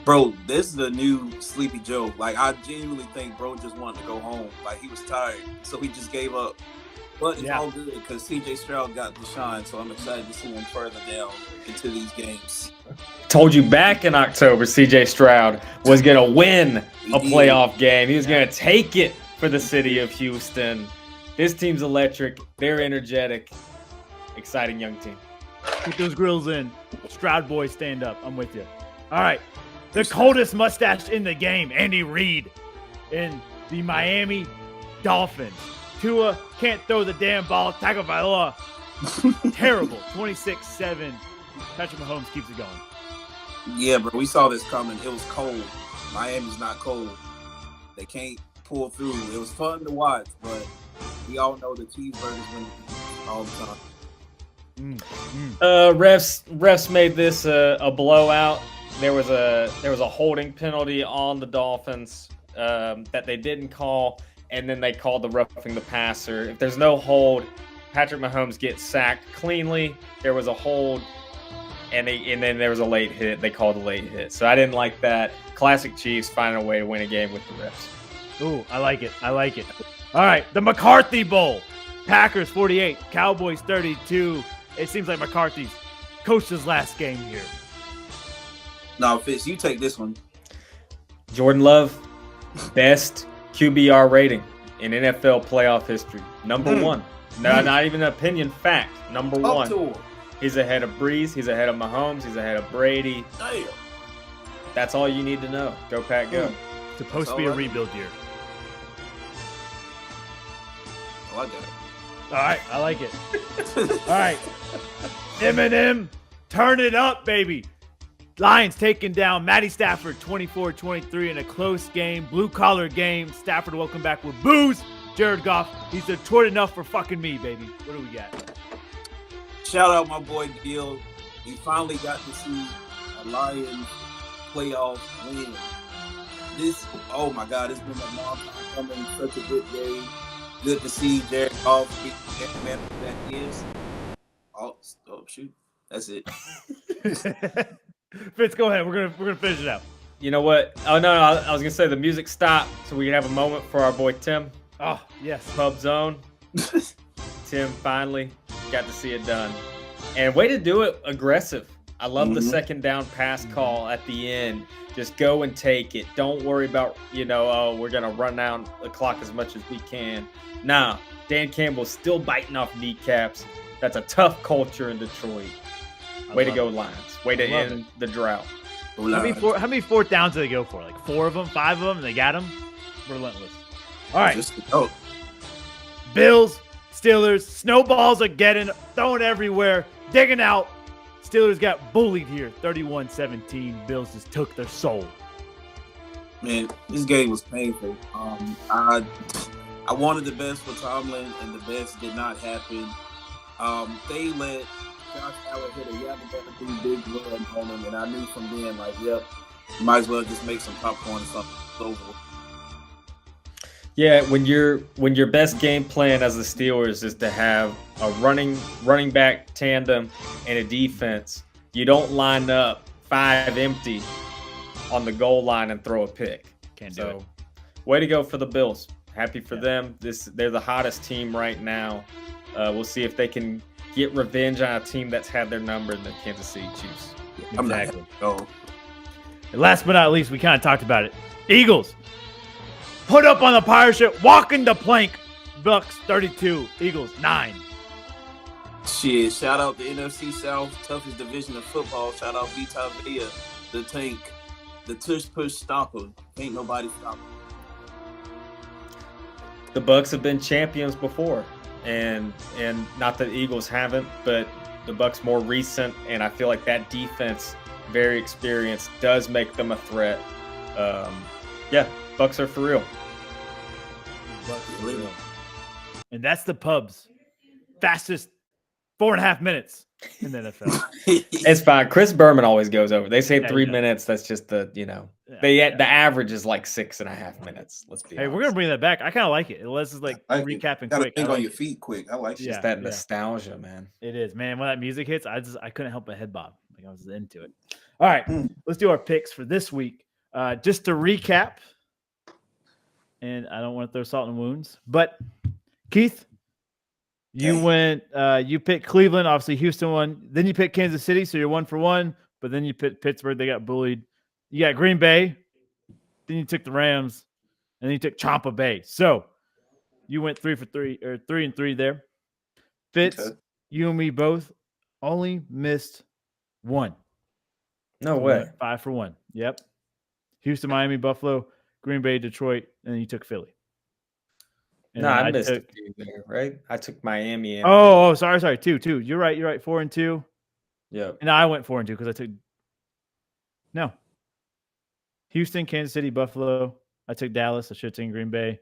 Bro, this is the new Sleepy Joe. Like, I genuinely think bro just wanted to go home. Like, he was tired, so he just gave up. But it's all good because CJ Stroud got the shine, so I'm excited to see him further down into these games. Told you back in October, CJ Stroud was going to win a playoff game. He was going to take it for the city of Houston. This team's electric. They're energetic. Exciting young team. Keep those grills in. Stroud boys, stand up. I'm with you. All right. The coldest mustache in the game, Andy Reid, in the Miami Dolphins. Tua can't throw the damn ball. Tackled by law. Terrible. 26-7. Patrick Mahomes keeps it going. Yeah, bro, we saw this coming. It was cold. Miami's not cold. They can't pull through. It was fun to watch, but we all know the cheeseburgers win all the time. Refs made this a blowout. There was a holding penalty on the Dolphins that they didn't call, and then they called the roughing the passer. If there's no hold, Patrick Mahomes gets sacked cleanly. There was a hold, and then there was a late hit. They called a late hit. So I didn't like that. Classic Chiefs finding a way to win a game with the refs. Ooh, I like it. All right, the McCarthy Bowl. Packers 48, Cowboys 32. It seems like McCarthy's coached his last game here. No, Fitz, you take this one. Jordan Love, best QBR rating in NFL playoff history. Number one. No, not even an opinion, fact. Number one. To him. He's ahead of Breeze. He's ahead of Mahomes. He's ahead of Brady. Damn. That's all you need to know. Go, Pack, go. Supposed to be a rebuild year. Oh, I got it. All right, I like it. All right. Eminem, turn it up, baby. Lions taking down Matty Stafford 24-23 in a close game, blue-collar game. Stafford welcome back with booze. Jared Goff, he's Detroit enough for fucking me, baby. What do we got? Shout out my boy Gil. He finally got to see a Lions playoff win. Oh my God, it's been a long time coming. Such a good game. Good to see Jared Goff be the man that is. Oh shoot, that's it. Fitz, go ahead. We're gonna finish it out. You know what? Oh, no, I was going to say the music stopped so we can have a moment for our boy Tim. Oh, yes. Pub Zone. Tim finally got to see it done. And way to do it aggressive. I love the second down pass call at the end. Just go and take it. Don't worry about, we're going to run down the clock as much as we can. Nah, Dan Campbell's still biting off kneecaps. That's a tough culture in Detroit. Way to go, Lions. Way to end the drought. How many fourth downs did they go for? Like 4 of them, 5 of them, and they got them? Relentless. All right. Bills, Steelers, snowballs are thrown everywhere, digging out. Steelers got bullied here, 31-17. Bills just took their soul. Man, this game was painful. I wanted the best for Tomlin, and the best did not happen. They let Josh Allen hit a big run on him, and I knew from then, might as well just make some popcorn or something. It's over. Yeah, when your best game plan as the Steelers is to have a running back tandem and a defense, you don't line up 5 empty on the goal line and throw a pick. Can't do it. Way to go for the Bills. Happy for them. They're the hottest team right now. We'll see if they can get revenge on a team that's had their number in the Kansas City Chiefs. Exactly. And last but not least, we kind of talked about it. Eagles put up on the pirate ship, walking the plank. Bucks 32, Eagles 9. Shit, shout out the NFC South, toughest division of football. Shout out Vita Vea, the tank, the tush-push stopper. Ain't nobody stop him. The Bucks have been champions before. And not that the Eagles haven't, but the Bucks more recent, and I feel like that defense very experienced, does make them a threat. Yeah, Bucks are for real. And that's the Pubs. Fastest 4.5 minutes in the NFL. It's fine. Chris Berman always goes over. They say Yeah, 3 he does. the That's just the Yeah. the average is like 6.5 minutes. Let's be Hey, honest. we're gonna bring that back. I kind of like it. Unless it's like I like it. recapping Gotta quick. I think on like your it. feet quick. I like Yeah. Just that nostalgia, man. It is, man. When that music hits, I couldn't help but head bob. Like I was into it. All right, let's do our picks for this week. Just to recap, and I don't want to throw salt in wounds, but Keith, you went. You picked Cleveland. Obviously, Houston won. Then you picked Kansas City, so you're 1 for 1. But then you picked Pittsburgh. They got bullied. You got Green Bay. Then you took the Rams, and then you took Tampa Bay. So you went 3 for 3 or 3 and 3 there. Fitz, Okay. you and me both only missed one. No We way. went 5 for 1. Yep. Houston, Miami, Buffalo, Green Bay, Detroit, and then you took Philly. And No, then I missed a took- few there, right? I took Miami. And Oh, sorry. 2. You're right. 4 and 2. Yep. And I went 4 and 2 because I took Houston, Kansas City, Buffalo. I took Dallas. I should have taken Green Bay,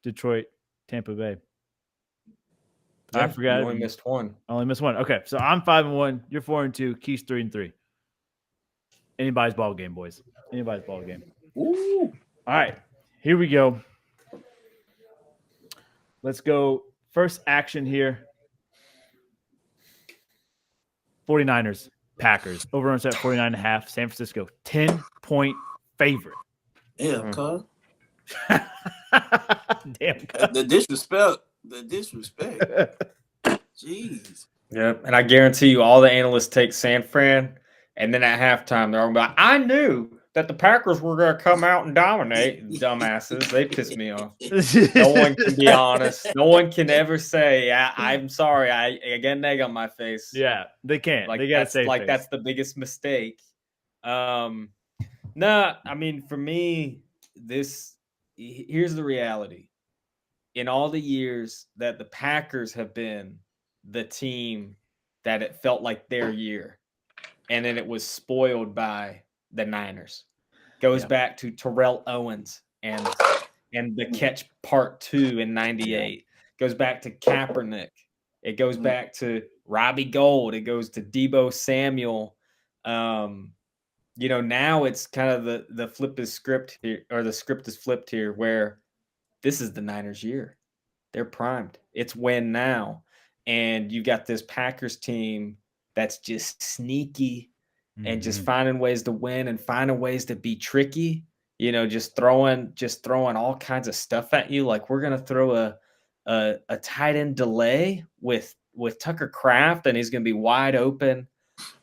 Detroit, Tampa Bay. I forgot. You only missed one. I only missed one. Okay, so I'm 5 and 1. You're 4 and 2. Keith's 3 and 3. Anybody's ball game, boys. Anybody's ball game. Ooh. All right, here we go. Let's go. First action here. 49ers, Packers. Over on set 49.5. San Francisco, 10-point favorite. Yeah, cuz. Damn. The disrespect. Jeez. Yep. And I guarantee you, all the analysts take San Fran, and then at halftime, they're all like, I knew that the Packers were going to come out and dominate. Dumbasses. They piss me off. No one can be honest. No one can ever say, I'm sorry. I get an egg on my face. Yeah, they can't. Like they got to that's say like that's the biggest mistake. No, I mean for me, here's the reality. In all the years that the Packers have been the team that it felt like their year, and then it was spoiled by the Niners. Goes back to Terrell Owens and the catch part 2 in '98. Goes back to Kaepernick. It goes back to Robbie Gould. It goes to Deebo Samuel. Now it's kind of the flip is script here, or the script is flipped here, where this is the Niners' year. They're primed. It's win now. And you got this Packers team that's just sneaky and just finding ways to win and finding ways to be tricky. Just throwing all kinds of stuff at you. Like we're gonna throw a tight end delay with Tucker Kraft, and he's gonna be wide open.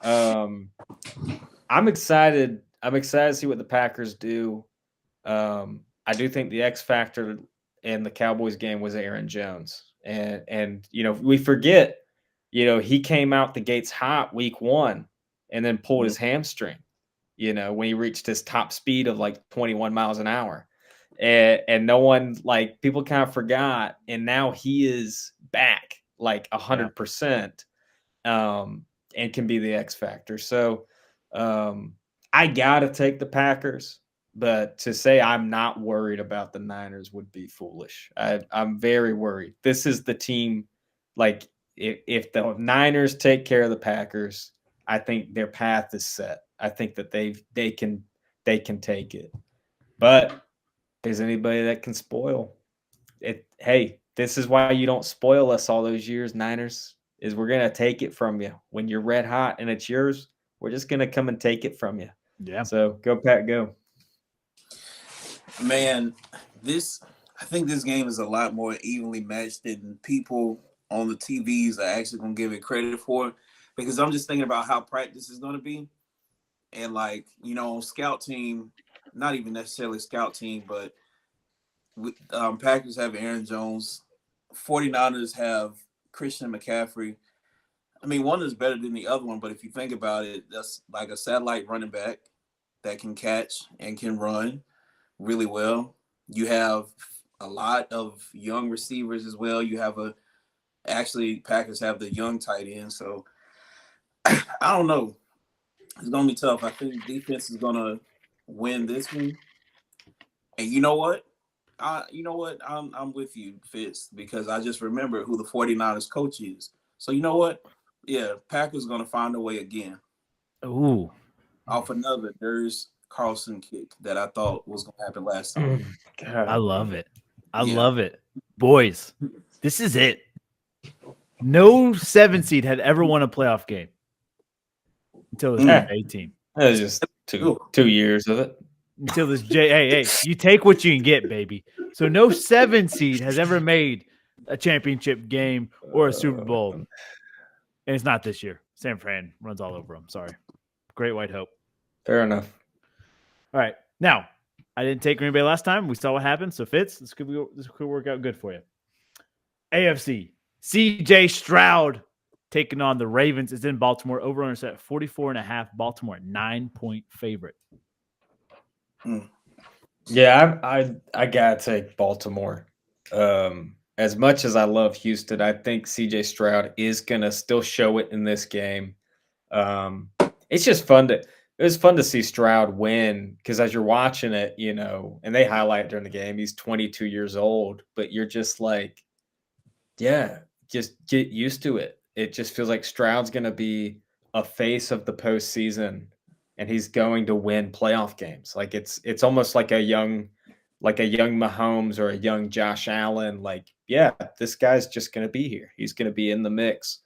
I'm excited. I'm excited to see what the Packers do. I do think the X factor in the Cowboys game was Aaron Jones. And we forget, he came out the gates hot week 1 and then pulled his hamstring, when he reached his top speed of like 21 miles an hour. And no one, like, people kind of forgot. And now he is back like 100% and can be the X factor. So I got to take the Packers. But to say I'm not worried about the Niners would be foolish. I'm very worried. This is the team. Like if the Niners take care of the Packers, I think their path is set. I think that they can take it. But there's anybody that can spoil it. Hey, this is why you don't spoil us all those years, Niners. Is we're gonna take it from you when you're red hot and it's yours. We're just gonna come and take it from you. Yeah. So go Pack, go. Man, I think this game is a lot more evenly matched than people on the TVs are actually going to give it credit for, because I'm just thinking about how practice is going to be. And scout team, not even necessarily scout team, but Packers have Aaron Jones. 49ers have Christian McCaffrey. I mean, one is better than the other one, but if you think about it, that's like a satellite running back that can catch and can run really well. You have a lot of young receivers as well. You have Packers have the young tight end. So I don't know. It's gonna be tough. I think defense is gonna win this one. And you know what? I'm with you, Fitz, because I just remember who the 49ers coach is. So you know what? Yeah, Packers gonna find a way again. Ooh, Off another Durs Carlson kick that I thought was gonna happen last time. I love it. I Yeah. love it. Boys, this is it. No 7 seed had ever won a playoff game until this Mm. 18. That was just 2 years of it. Until this hey, you take what you can get, baby. So no 7 seed has ever made a championship game or a Super Bowl. And it's not this year. San Fran runs all over them. Sorry. Great White Hope. Fair enough. All right. Now, I didn't take Green Bay last time. We saw what happened. So Fitz, this could work out good for you. AFC. CJ Stroud taking on the Ravens. It's in Baltimore. Over under set 44.5. Baltimore 9-point favorite. Yeah, I gotta take Baltimore. As much as I love Houston, I think CJ Stroud is gonna still show it in this game. It's just fun it was fun to see Stroud win because as you're watching it, you know, and they highlight it during the game, he's 22 years old, but you're just like, yeah, just get used to it. It just feels like Stroud's gonna be a face of the postseason. And he's going to win playoff games. Like it's almost like a young Mahomes or a young Josh Allen. Like, yeah, this guy's just going to be here. He's going to be in the mix.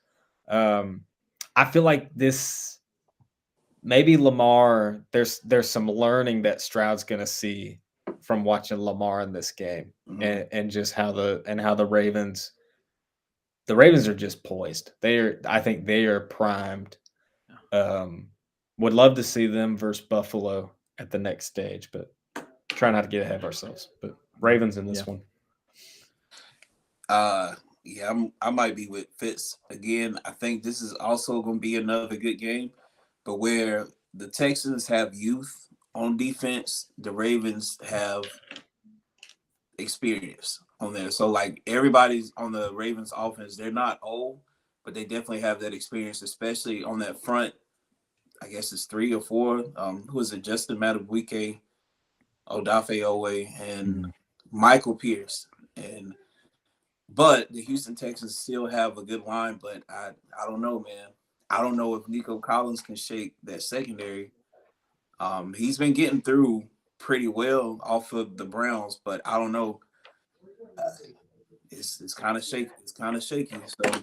I feel like this maybe Lamar. There's some learning that Stroud's going to see from watching Lamar in this game, and just how the Ravens. The Ravens are just poised. I think they are primed. Would love to see them versus Buffalo at the next stage, but try not to get ahead of ourselves. But Ravens in this one. Yeah, I might be with Fitz again. I think this is also going to be another good game, but where the Texans have youth on defense, the Ravens have experience on there. So like everybody's on the Ravens offense, they're not old, but they definitely have that experience, especially on that front. I guess it's 3 or 4. Who is it? Justin Madubuike, Odafe Owe, and Michael Pierce. But the Houston Texans still have a good line, but I don't know, man. I don't know if Nico Collins can shake that secondary. He's been getting through pretty well off of the Browns, but I don't know. It's kind of shaky. It's kind of shaky. So.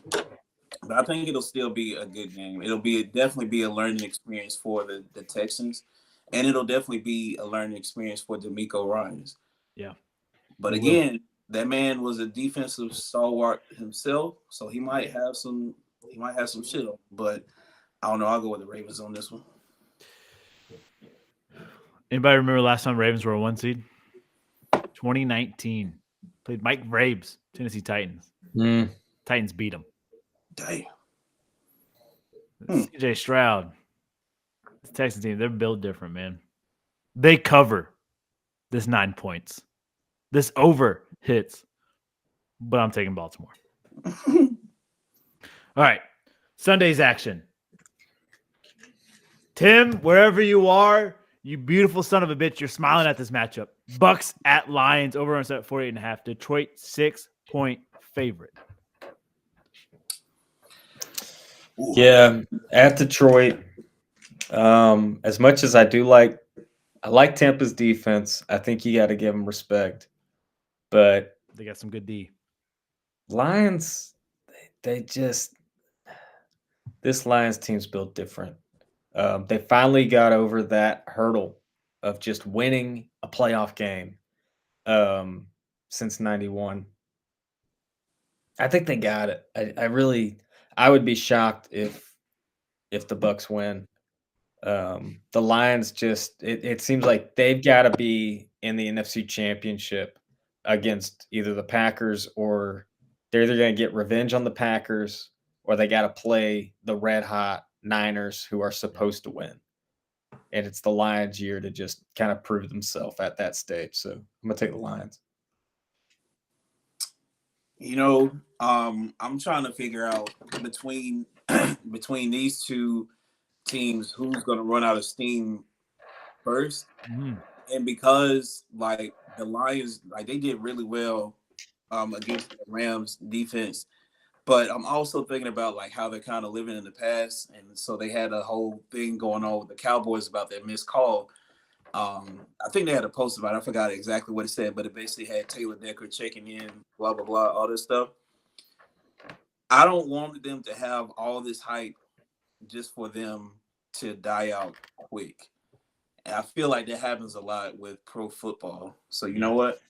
But I think it'll still be a good game. It'll definitely be a learning experience for the Texans, and it'll definitely be a learning experience for DeMeco Ryans. Yeah. But again, that man was a defensive stalwart himself, so he might have some shit on. But I don't know. I'll go with the Ravens on this one. Anybody remember last time Ravens were a 1 seed? 2019. Played Mike Vrabes, Tennessee Titans. Titans beat them. Damn. CJ Stroud, the Texans team, they're built different, man. They cover this 9 points. This over hits, but I'm taking Baltimore. All right, Sunday's action. Tim, wherever you are, you beautiful son of a bitch, you're smiling at this matchup. Bucks at Lions, over on set 48.5. Detroit 6-point favorite. Yeah, at Detroit. As much as I like Tampa's defense. I think you got to give them respect. But they got some good D. Lions, this Lions team's built different. They finally got over that hurdle of just winning a playoff game since '91. I think they got it. I would be shocked if the Bucks win. The Lions it seems like they've got to be in the NFC Championship against either the Packers, or they're either going to get revenge on the Packers, or they got to play the red hot Niners, who are supposed to win. And it's the Lions' year to just kind of prove themselves at that stage. So I'm going to take the Lions. You know, I'm trying to figure out between these two teams who's going to run out of steam first. Mm. And because like the Lions, like they did really well against the Rams defense. But I'm also thinking about like how they're kind of living in the past. And so they had a whole thing going on with the Cowboys about that missed call. I think they had a post about it. I forgot exactly what it said, but it basically had Taylor Decker checking in, blah, blah, blah, all this stuff. I don't want them to have all this hype just for them to die out quick. And I feel like that happens a lot with pro football. So you know what?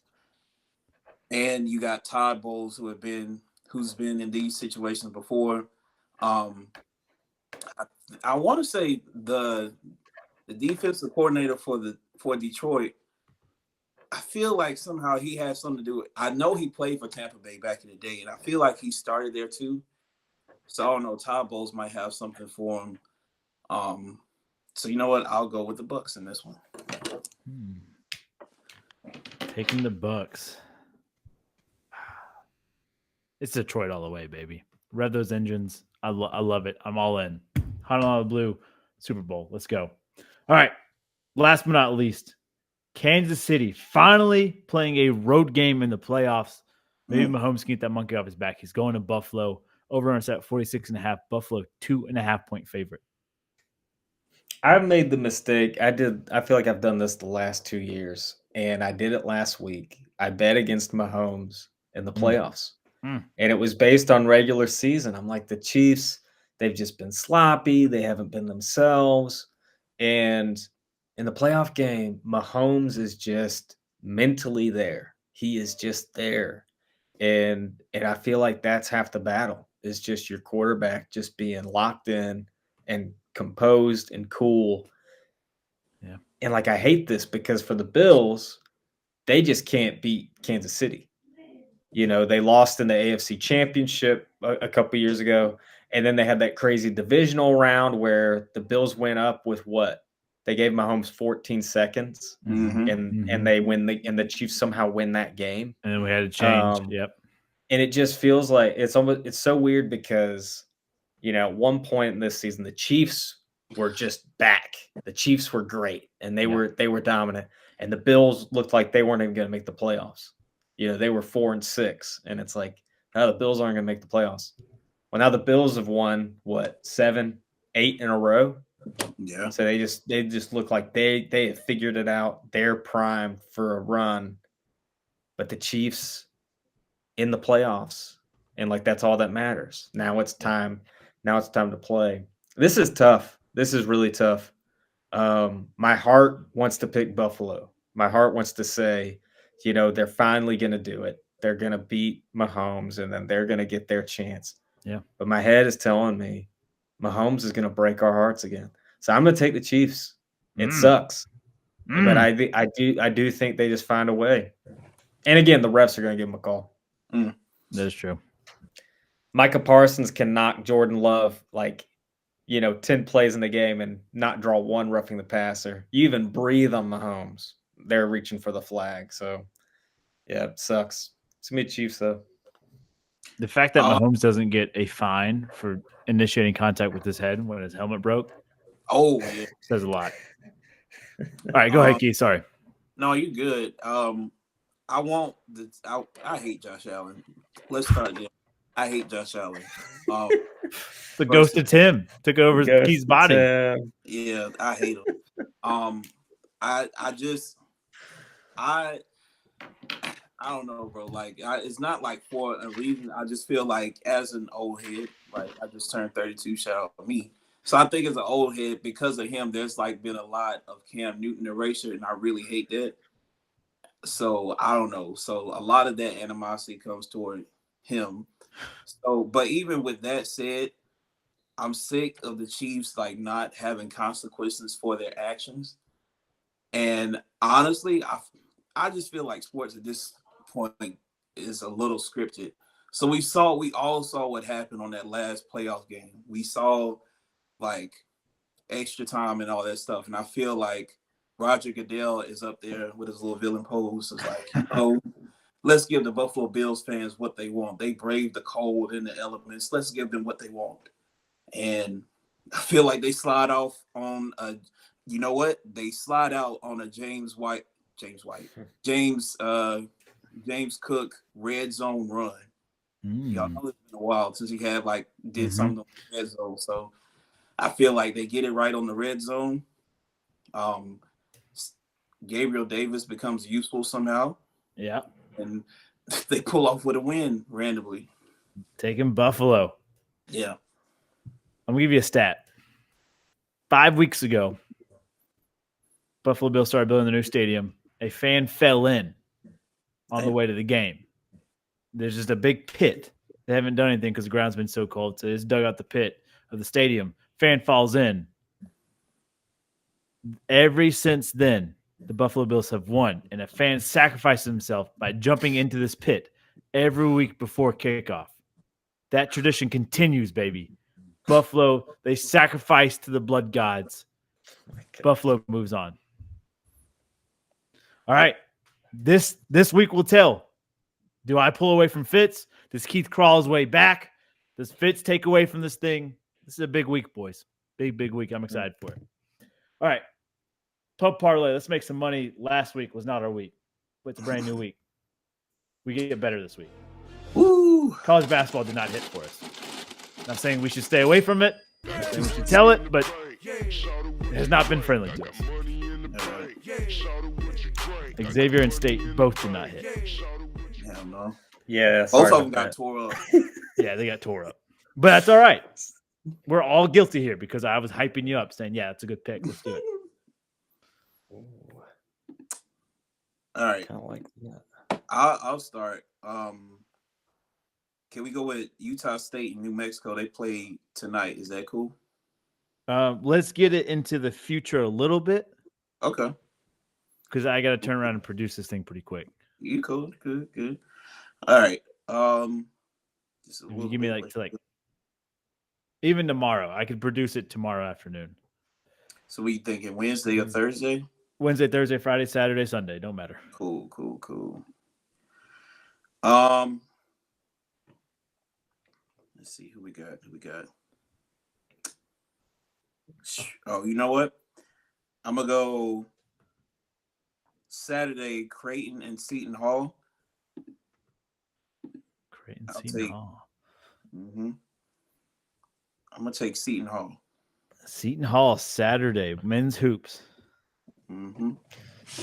And you got Todd Bowles who's been in these situations before. I want to say the defensive coordinator for Detroit, I feel like somehow he has something to do with it. I know he played for Tampa Bay back in the day, and I feel like he started there too. So I don't know. Todd Bowles might have something for him. So you know what? I'll go with the Bucks in this one. Taking the Bucks. It's Detroit all the way, baby. Rev those engines. I love it. I'm all in. Honolulu Blue, Super Bowl. Let's go. All right. Last but not least, Kansas City finally playing a road game in the playoffs. Maybe Mahomes can get that monkey off his back. He's going to Buffalo. Over on set 46.5. Buffalo 2.5 point favorite. I've made the mistake. I feel like I've done this the last 2 years, and I did it last week. I bet against Mahomes in the playoffs. And it was based on regular season. I'm like, the Chiefs, they've just been sloppy. They haven't been themselves. And in the playoff game, Mahomes is just mentally there. He is just there. And I feel like that's half the battle, is just your quarterback just being locked in and composed and cool. Yeah. And like, I hate this because for the Bills, they just can't beat Kansas City. You know, they lost in the AFC Championship a couple years ago, and then they had that crazy divisional round where the Bills went up with what? They gave Mahomes 14 seconds, and they win and the Chiefs somehow win that game. And then we had to change. Yep. And it just feels like it's so weird because, you know, at one point in this season, the Chiefs were just back. The Chiefs were great, and they were dominant, and the Bills looked like they weren't even going to make the playoffs. You know, they were 4-6, and it's like, now the Bills aren't going to make the playoffs. Well, now the Bills have won what, 7, 8 in a row. Yeah. So they just look like they have figured it out. They're primed for a run, but the Chiefs in the playoffs, and like that's all that matters. Now it's time. Now it's time to play. This is tough. This is really tough. My heart wants to pick Buffalo. My heart wants to say, you know, they're finally going to do it. They're going to beat Mahomes, and then they're going to get their chance. Yeah. But my head is telling me Mahomes is going to break our hearts again. So I'm going to take the Chiefs. It sucks. But I do think they just find a way. And again, the refs are going to give them a call. That is true. Micah Parsons can knock Jordan Love, 10 plays in the game and not draw one roughing the passer. You even breathe on Mahomes, they're reaching for the flag. So, yeah, it sucks. It's me, Chiefs, though. The fact that Mahomes doesn't get a fine for initiating contact with his head when his helmet broke says a lot. All right, go ahead, Keith. Sorry. No, you good. I hate Josh Allen. Let's start there. I hate Josh Allen. The ghost of Tim took over Keith's body. Yeah, I hate him. I don't know, bro. It's not like for a reason. I just feel like as an old head, I just turned 32. Shout out to me. So I think as an old head, because of him, there's been a lot of Cam Newton erasure, and I really hate that. So I don't know. So a lot of that animosity comes toward him. So, but even with that said, I'm sick of the Chiefs not having consequences for their actions. And honestly, I just feel like sports at this point is a little scripted. So we all saw what happened on that last playoff game. We saw extra time and all that stuff. And I feel like Roger Goodell is up there with his little villain pose. It's let's give the Buffalo Bills fans what they want. They braved the cold and the elements. Let's give them what they want. And I feel like they slide off on a, you know what? They slide out on a James Cook red zone run. Y'all know it's been a while since he had did something on the red zone. So I feel like they get it right on the red zone. Gabriel Davis becomes useful somehow. Yeah. And they pull off with a win randomly. Taking Buffalo. Yeah. I'm going to give you a stat. 5 weeks ago, Buffalo Bills started building the new stadium. A fan fell in on the way to the game. There's just a big pit. They haven't done anything because the ground's been so cold. So they just dug out the pit of the stadium. Fan falls in. Ever since then, the Buffalo Bills have won. And a fan sacrificed himself by jumping into this pit every week before kickoff. That tradition continues, baby. Buffalo, they sacrifice to the blood gods. Buffalo moves on. All right. This week will tell. Do I pull away from Fitz? Does Keith crawl his way back? Does Fitz take away from this thing? This is a big week, boys. Big week. I'm excited for it. All right. Pub parlay. Let's make some money. Last week was not our week, but it's a brand new week. We get better this week. Woo! College basketball did not hit for us. Not saying we should stay away from it. Not saying we should tell it, but it has not been friendly to us. Xavier and State both did not hit. Hell no. Yeah, Both of them got tore up. Yeah, they got tore up. But that's all right. We're all guilty here because I was hyping you up saying, yeah, it's a good pick. Let's do it. All right. Kind of like that. I'll start. Can we go with Utah State and New Mexico? They play tonight. Is that cool? Let's get it into the future a little bit Okay. because I got to turn around and produce this thing pretty quick. You cool? Good. All right. Just a If you little give me bit even tomorrow, I could produce it tomorrow afternoon. So we thinking Wednesday or Thursday? Wednesday, Thursday, Friday, Saturday, Sunday. Don't matter. Cool. Let's see who we got. Oh, you know what? I'm gonna go Saturday, Creighton and Seton Hall. Creighton, I'll Seton take- Hall. I'm gonna take Seton Hall. Seton Hall, Saturday, men's hoops. Mm-hmm.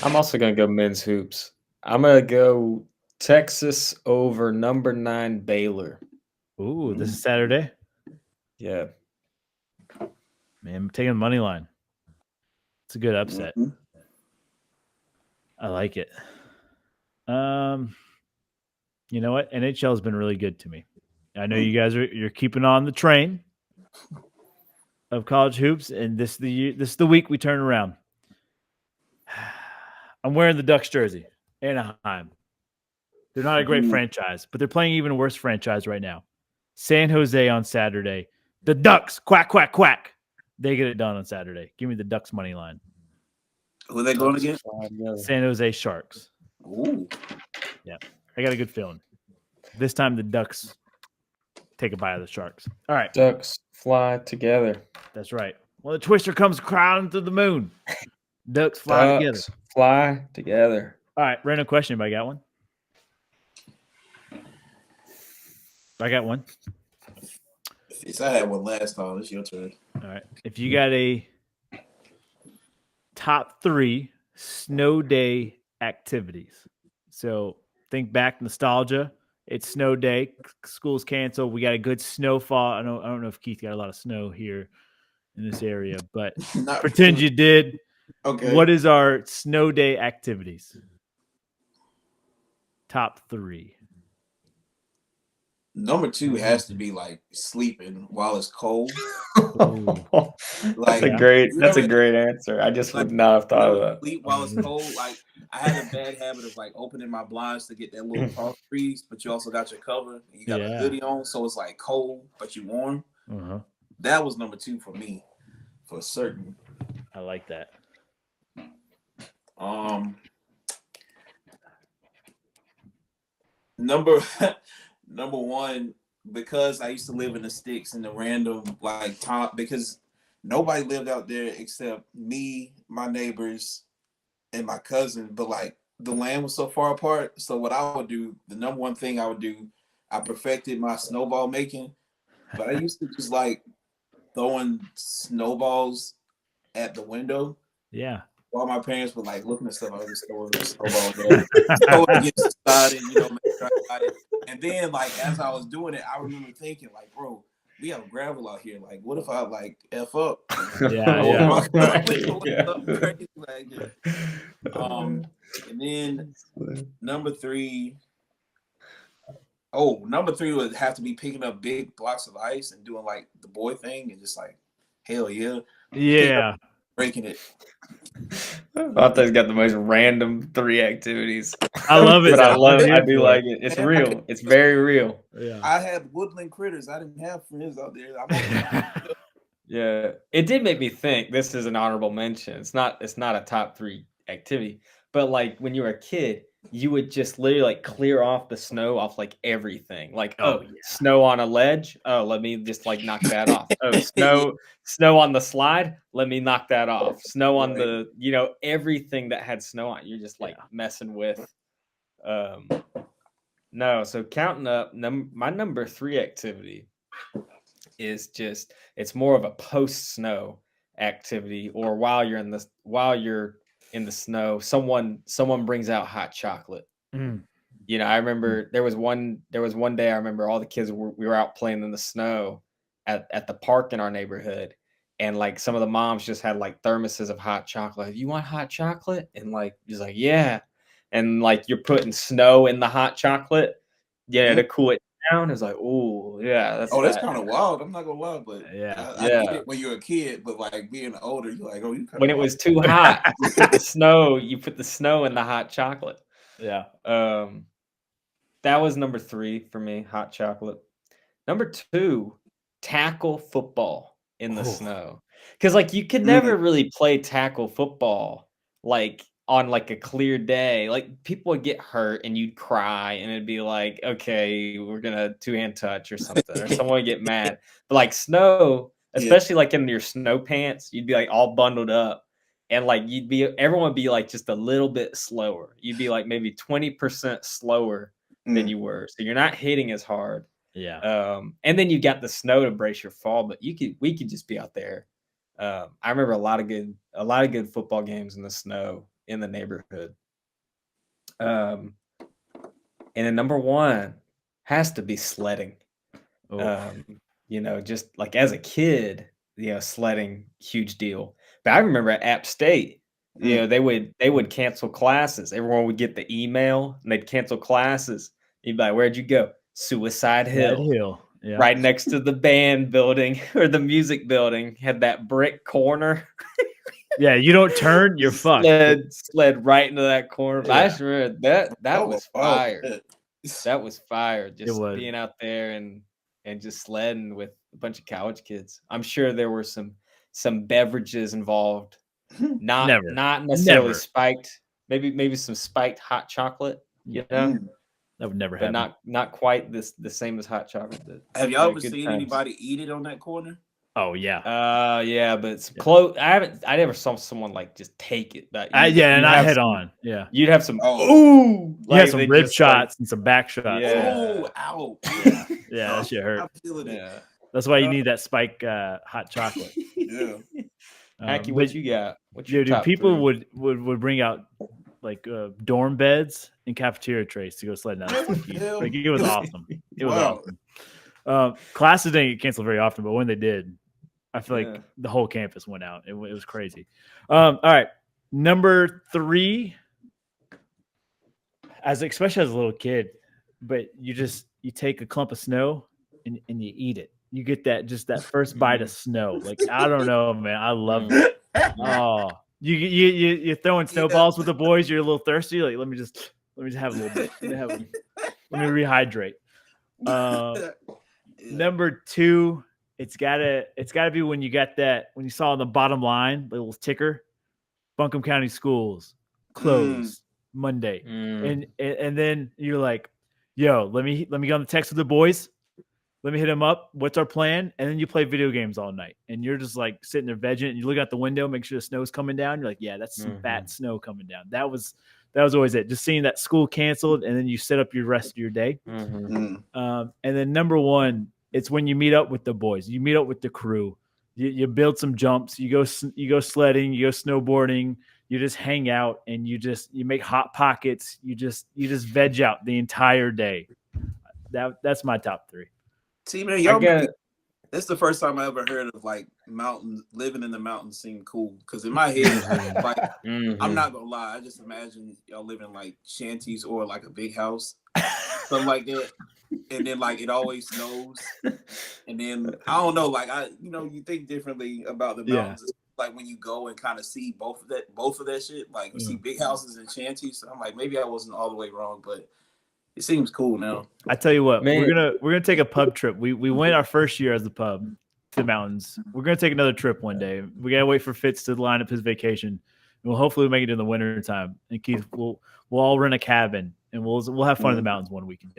I'm also going to go men's hoops. I'm going to go Texas over number 9 Baylor. Ooh, this is Saturday. Yeah. Man, I'm taking the money line. It's a good upset. Mm-hmm. I like it. You know what? NHL has been really good to me. I know you guys you're keeping on the train of college hoops, and this is the week we turn around. I'm wearing the Ducks jersey, Anaheim. They're not a great franchise, but they're playing even worse franchise right now. San Jose on Saturday. The Ducks, quack, quack, quack. They get it done on Saturday. Give me the Ducks money line. Who are they going against? San Jose Sharks. Ooh. I got a good feeling. This time the Ducks take a bite of the Sharks. All right. Ducks fly together. That's right. Well, the Twister comes crawling to the moon. Ducks fly together. Fly together. All right. Random question. Anybody got one? I got one. I had one last time. It's your turn. All right. If you got a top 3 snow day activities. So think back, nostalgia. It's snow day. School's canceled. We got a good snowfall. I don't know if Keith got a lot of snow here in this area, but pretend you did. Okay. What is our snow day activities? Top 3. Number 2 has to be like sleeping while it's cold. That's a great answer. I just would not have thought of that. Sleep while it's cold. Like I had a bad habit of like opening my blinds to get that little cross breeze, but you also got your cover and you got a hoodie on, so it's like cold but you warm. Uh-huh. That was number 2 for me, for certain. I like that. Number 1, because I used to live in the sticks in the random like top, because nobody lived out there except me, my neighbors, and my cousin. But like the land was so far apart. So what I would do, the number one thing I would do, I perfected my snowball making. But I used to just like throwing snowballs at the window Yeah. while my parents were like looking at stuff. I would just throw a snowball there, throw it against the side, and make sure I got it. And then like as I was doing it, I remember thinking like, bro, we have gravel out here. Like, what if I like F up? Yeah. Crazy like that. And then number three would have to be picking up big blocks of ice and doing like the boy thing and just like, hell yeah. Yeah. Breaking it. Monte's got the most random 3 activities. I love it. But I love it. I Here do for like it. It's real. It's very real. Yeah. I had woodland critters. I didn't have friends out there. Yeah. It did make me think. This is an honorable mention. It's not a top 3 activity. But like when you were a kid, you would just literally like clear off the snow off like everything. Like, snow on a ledge. Oh, let me just like knock that off. Oh, snow on the slide. Let me knock that off. Snow on the, everything that had snow on. You're just like messing with. No, so counting up, my number 3 activity is just, it's more of a post snow activity, or while you're in the snow, someone brings out hot chocolate. I remember there was one day I remember all the kids we were out playing in the snow at the park in our neighborhood, and like some of the moms just had like thermoses of hot chocolate. You want hot chocolate? And like he's like, yeah. And like you're putting snow in the hot chocolate, to cool it down. It's like, oh yeah, that's kind of wild. I'm not gonna lie, but I get it when you're a kid, but like being older, you're like, you when it was too hot, you put the snow in the hot chocolate. Yeah. That was number 3 for me, hot chocolate. Number 2, tackle football in the snow. Because like you could never really play tackle football like on like a clear day. Like people would get hurt and you'd cry and it'd be like, okay, we're gonna 2-hand touch or something, or someone would get mad. But like snow, especially like in your snow pants, you'd be like all bundled up. And like everyone would be like just a little bit slower. You'd be like maybe 20% slower than you were. So you're not hitting as hard. Yeah. And then you got the snow to brace your fall, but we could just be out there. I remember a lot of good football games in the snow in the neighborhood. And then number 1 has to be sledding. Just like as a kid, sledding, huge deal. But I remember at App State, they would cancel classes. Everyone would get the email and they'd cancel classes. You'd be like, where'd you go? Suicide Hill. Yeah. Right next to the band building or the music building, had that brick corner. Yeah, you don't turn, you're fucked. Sled right into that corner. Yeah. I just remember that was fire. That was fire. Just being out there and just sledding with a bunch of college kids. I'm sure there were some beverages involved. Not necessarily spiked. Maybe some spiked hot chocolate. That would never happen. But not quite the same as hot chocolate. Have y'all ever seen anybody eat it on that corner? Oh yeah. Yeah, but it's close. I never saw someone like just take it. But not head on. Yeah. You'd have some you have some rib shots and some back shots. Yeah. Oh, ow. Yeah, that shit hurt. I'm feeling it. That's why you need that spike hot chocolate. Yeah. Hacky, what you got? People would bring out like dorm beds and cafeteria trays to go sledding down. Like it was awesome. It was awesome. Classes didn't get canceled very often, but when they did, I feel like the whole campus went out. It was crazy. All right, number 3. Especially as a little kid, but you take a clump of snow and you eat it. You get that first bite of snow. Like I don't know, man. I love it. Oh, you're throwing snowballs with the boys. You're a little thirsty. Like let me just have a little bit. Let me rehydrate. Number 2, it's gotta be when you you saw on the bottom line the little ticker, Buncombe County Schools closed Monday, and then you're like, yo, let me get on the text with the boys. Let me hit him up. What's our plan? And then you play video games all night. And you're just like sitting there vegging and you look out the window, make sure the snow's coming down. You're like, yeah, that's some fat snow coming down. That was always it. Just seeing that school canceled and then you set up your rest of your day. And then number one, it's when you meet up with the boys. You meet up with the crew. You build some jumps. You go sledding. You go snowboarding. You just hang out and you make hot pockets. You just veg out the entire day. That's my top three. See, man, y'all. That's the first time I ever heard of like mountains. Living in the mountains seemed cool because in my head, like I'm not gonna lie, I just imagine y'all living like shanties or like a big house, something like that. And then like it always snows, and then I don't know, like you think differently about the mountains. Like when you go and kind of see both of that shit, like you see big houses and shanties. So I'm like, maybe I wasn't all the way wrong, but it seems cool now. I tell you what, man. we're gonna take a pub trip. We went our first year as the pub to the mountains. We're gonna take another trip one day. We gotta wait for Fitz to line up his vacation, and we'll hopefully make it in the winter time. And Keith, we'll all rent a cabin and we'll have fun in the mountains one weekend.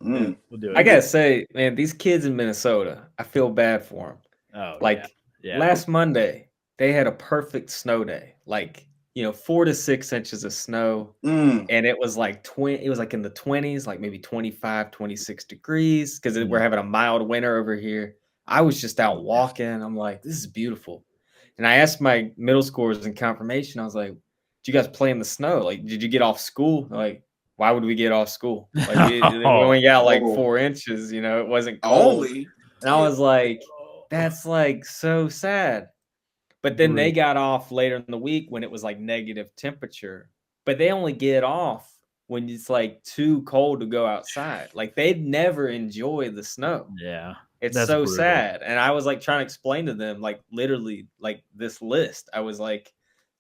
Yeah, we'll do it. I gotta say, man, these kids in Minnesota, I feel bad for them. Oh, Last Monday, they had a perfect snow day, like 4 to 6 inches of snow, and it was like it was like in the 20s, like maybe 25, 26 degrees, because we're having a mild winter over here. I was just out walking. I'm like, this is beautiful. And I asked my middle schoolers in confirmation, I was like, did you guys play in the snow? Like, did you get off school? Like, why would we get off school? Like, we only got like 4 inches, it wasn't cold. And I was like, that's like so sad. But then they got off later in the week when it was like negative temperature. But they only get off when it's like too cold to go outside. Like they'd never enjoy the snow. Yeah. It's so sad. And I was like trying to explain to them, like literally like this list. I was like,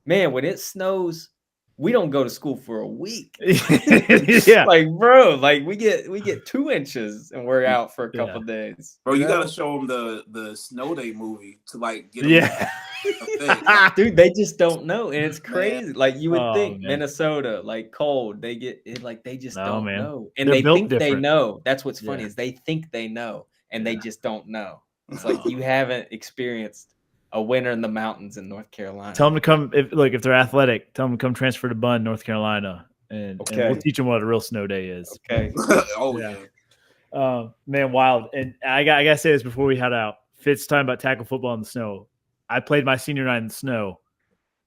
man, when it snows, we don't go to school for a week. Yeah. Like, bro, like we get 2 inches and we're out for a couple days. Bro, you gotta show them the Snow Day movie to like get them. Dude, they just don't know, and it's crazy. Like you would think Minnesota, like cold, they get it, like they just don't know, and they think they know. That's what's funny is they think they know, and they just don't know. It's like you haven't experienced a winter in the mountains in North Carolina. Tell them to come if they're athletic. Tell them to come transfer to Bunn, North Carolina, and we'll teach them what a real snow day is. Okay. Man, wild. And I gotta say this before we head out. Fitz talking about tackle football in the snow. I played my senior night in the snow.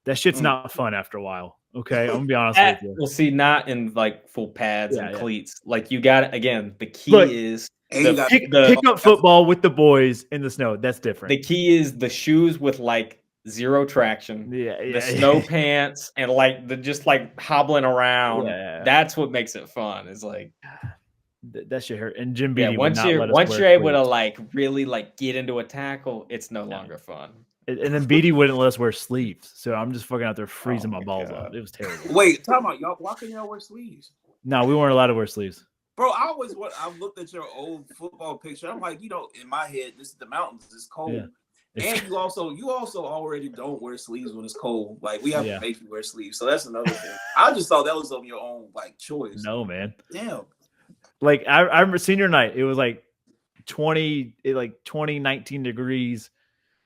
That shit's not fun after a while. Okay, I'm gonna be honest with you. Well, see, not in like full pads and cleats. Like you got again. The key is pick up football with the boys in the snow. That's different. The key is the shoes with like zero traction. The snow pants and like the just like hobbling around. Yeah. That's what makes it fun. Is like that shit hurt. And Jim Beatty. Once you're able to like really like get into a tackle, it's no longer fun. And then Beatty wouldn't let us wear sleeves, so I'm just fucking out there freezing my balls off. It was terrible. Wait, talk about y'all. Why can't y'all wear sleeves? No, we weren't allowed to wear sleeves. Bro, I looked at your old football picture. I'm like, in my head, this is the mountains. It's cold. Yeah. And you also already don't wear sleeves when it's cold. Like we have to make you wear sleeves, so that's another thing. I just thought that was of your own like choice. No, man. Damn. Like I remember senior night, it was like 19 degrees.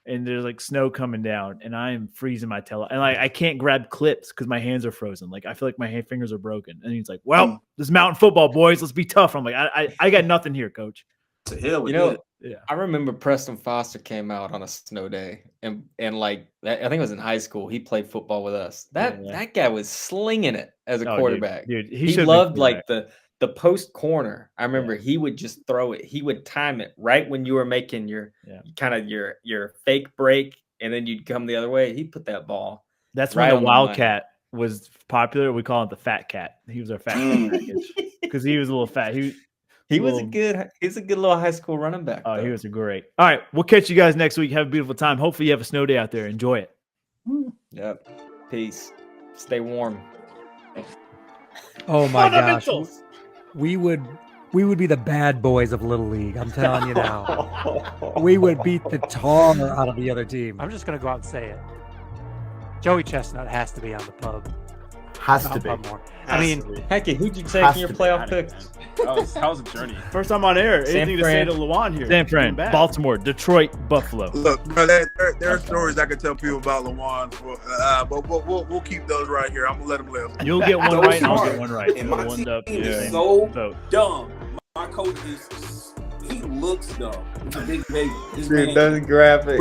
And there's like snow coming down, and I am freezing my tail. And like I can't grab clips because my hands are frozen. Like I feel like my fingers are broken. And he's like, "Well, this is mountain football, boys. Let's be tough." I'm like, "I got nothing here, coach." To hell with I remember Preston Foster came out on a snow day, and like I think it was in high school. He played football with us. That guy was slinging it as a quarterback. Dude, he loved like the post corner. I remember he would just throw it. He would time it right when you were making your kind of your fake break, and then you'd come the other way. He'd put that ball. That's right when the Wildcat was popular. We call it the Fat Cat. He was our fat cat package because he was a little fat. He's a good little high school running back. Oh, he was a great. All right, we'll catch you guys next week. Have a beautiful time. Hopefully you have a snow day out there. Enjoy it. Yep. Peace. Stay warm. Oh my gosh. We would be the bad boys of Little League. I'm telling you now. We would beat the tar out of the other team. I'm just going to go out and say it. Joey Chestnut has to be on the pub. Has to be. More. I mean, Hecky, who'd you take Has in your to be. playoff pick? That was a journey. First time on air. San Anything to say Fran. to Lawan here? San Fran, Doing bad. Baltimore, Detroit, Buffalo. Look, bro, there are stories I can tell people about Lawan, but we'll keep those right here. I'm gonna let them live. You'll get one So right, and I'll smart. get one right. And my One team up. is Yeah. so Vote. dumb. My coach is he looks dumb. He's a big baby. This Dude, man those graphics.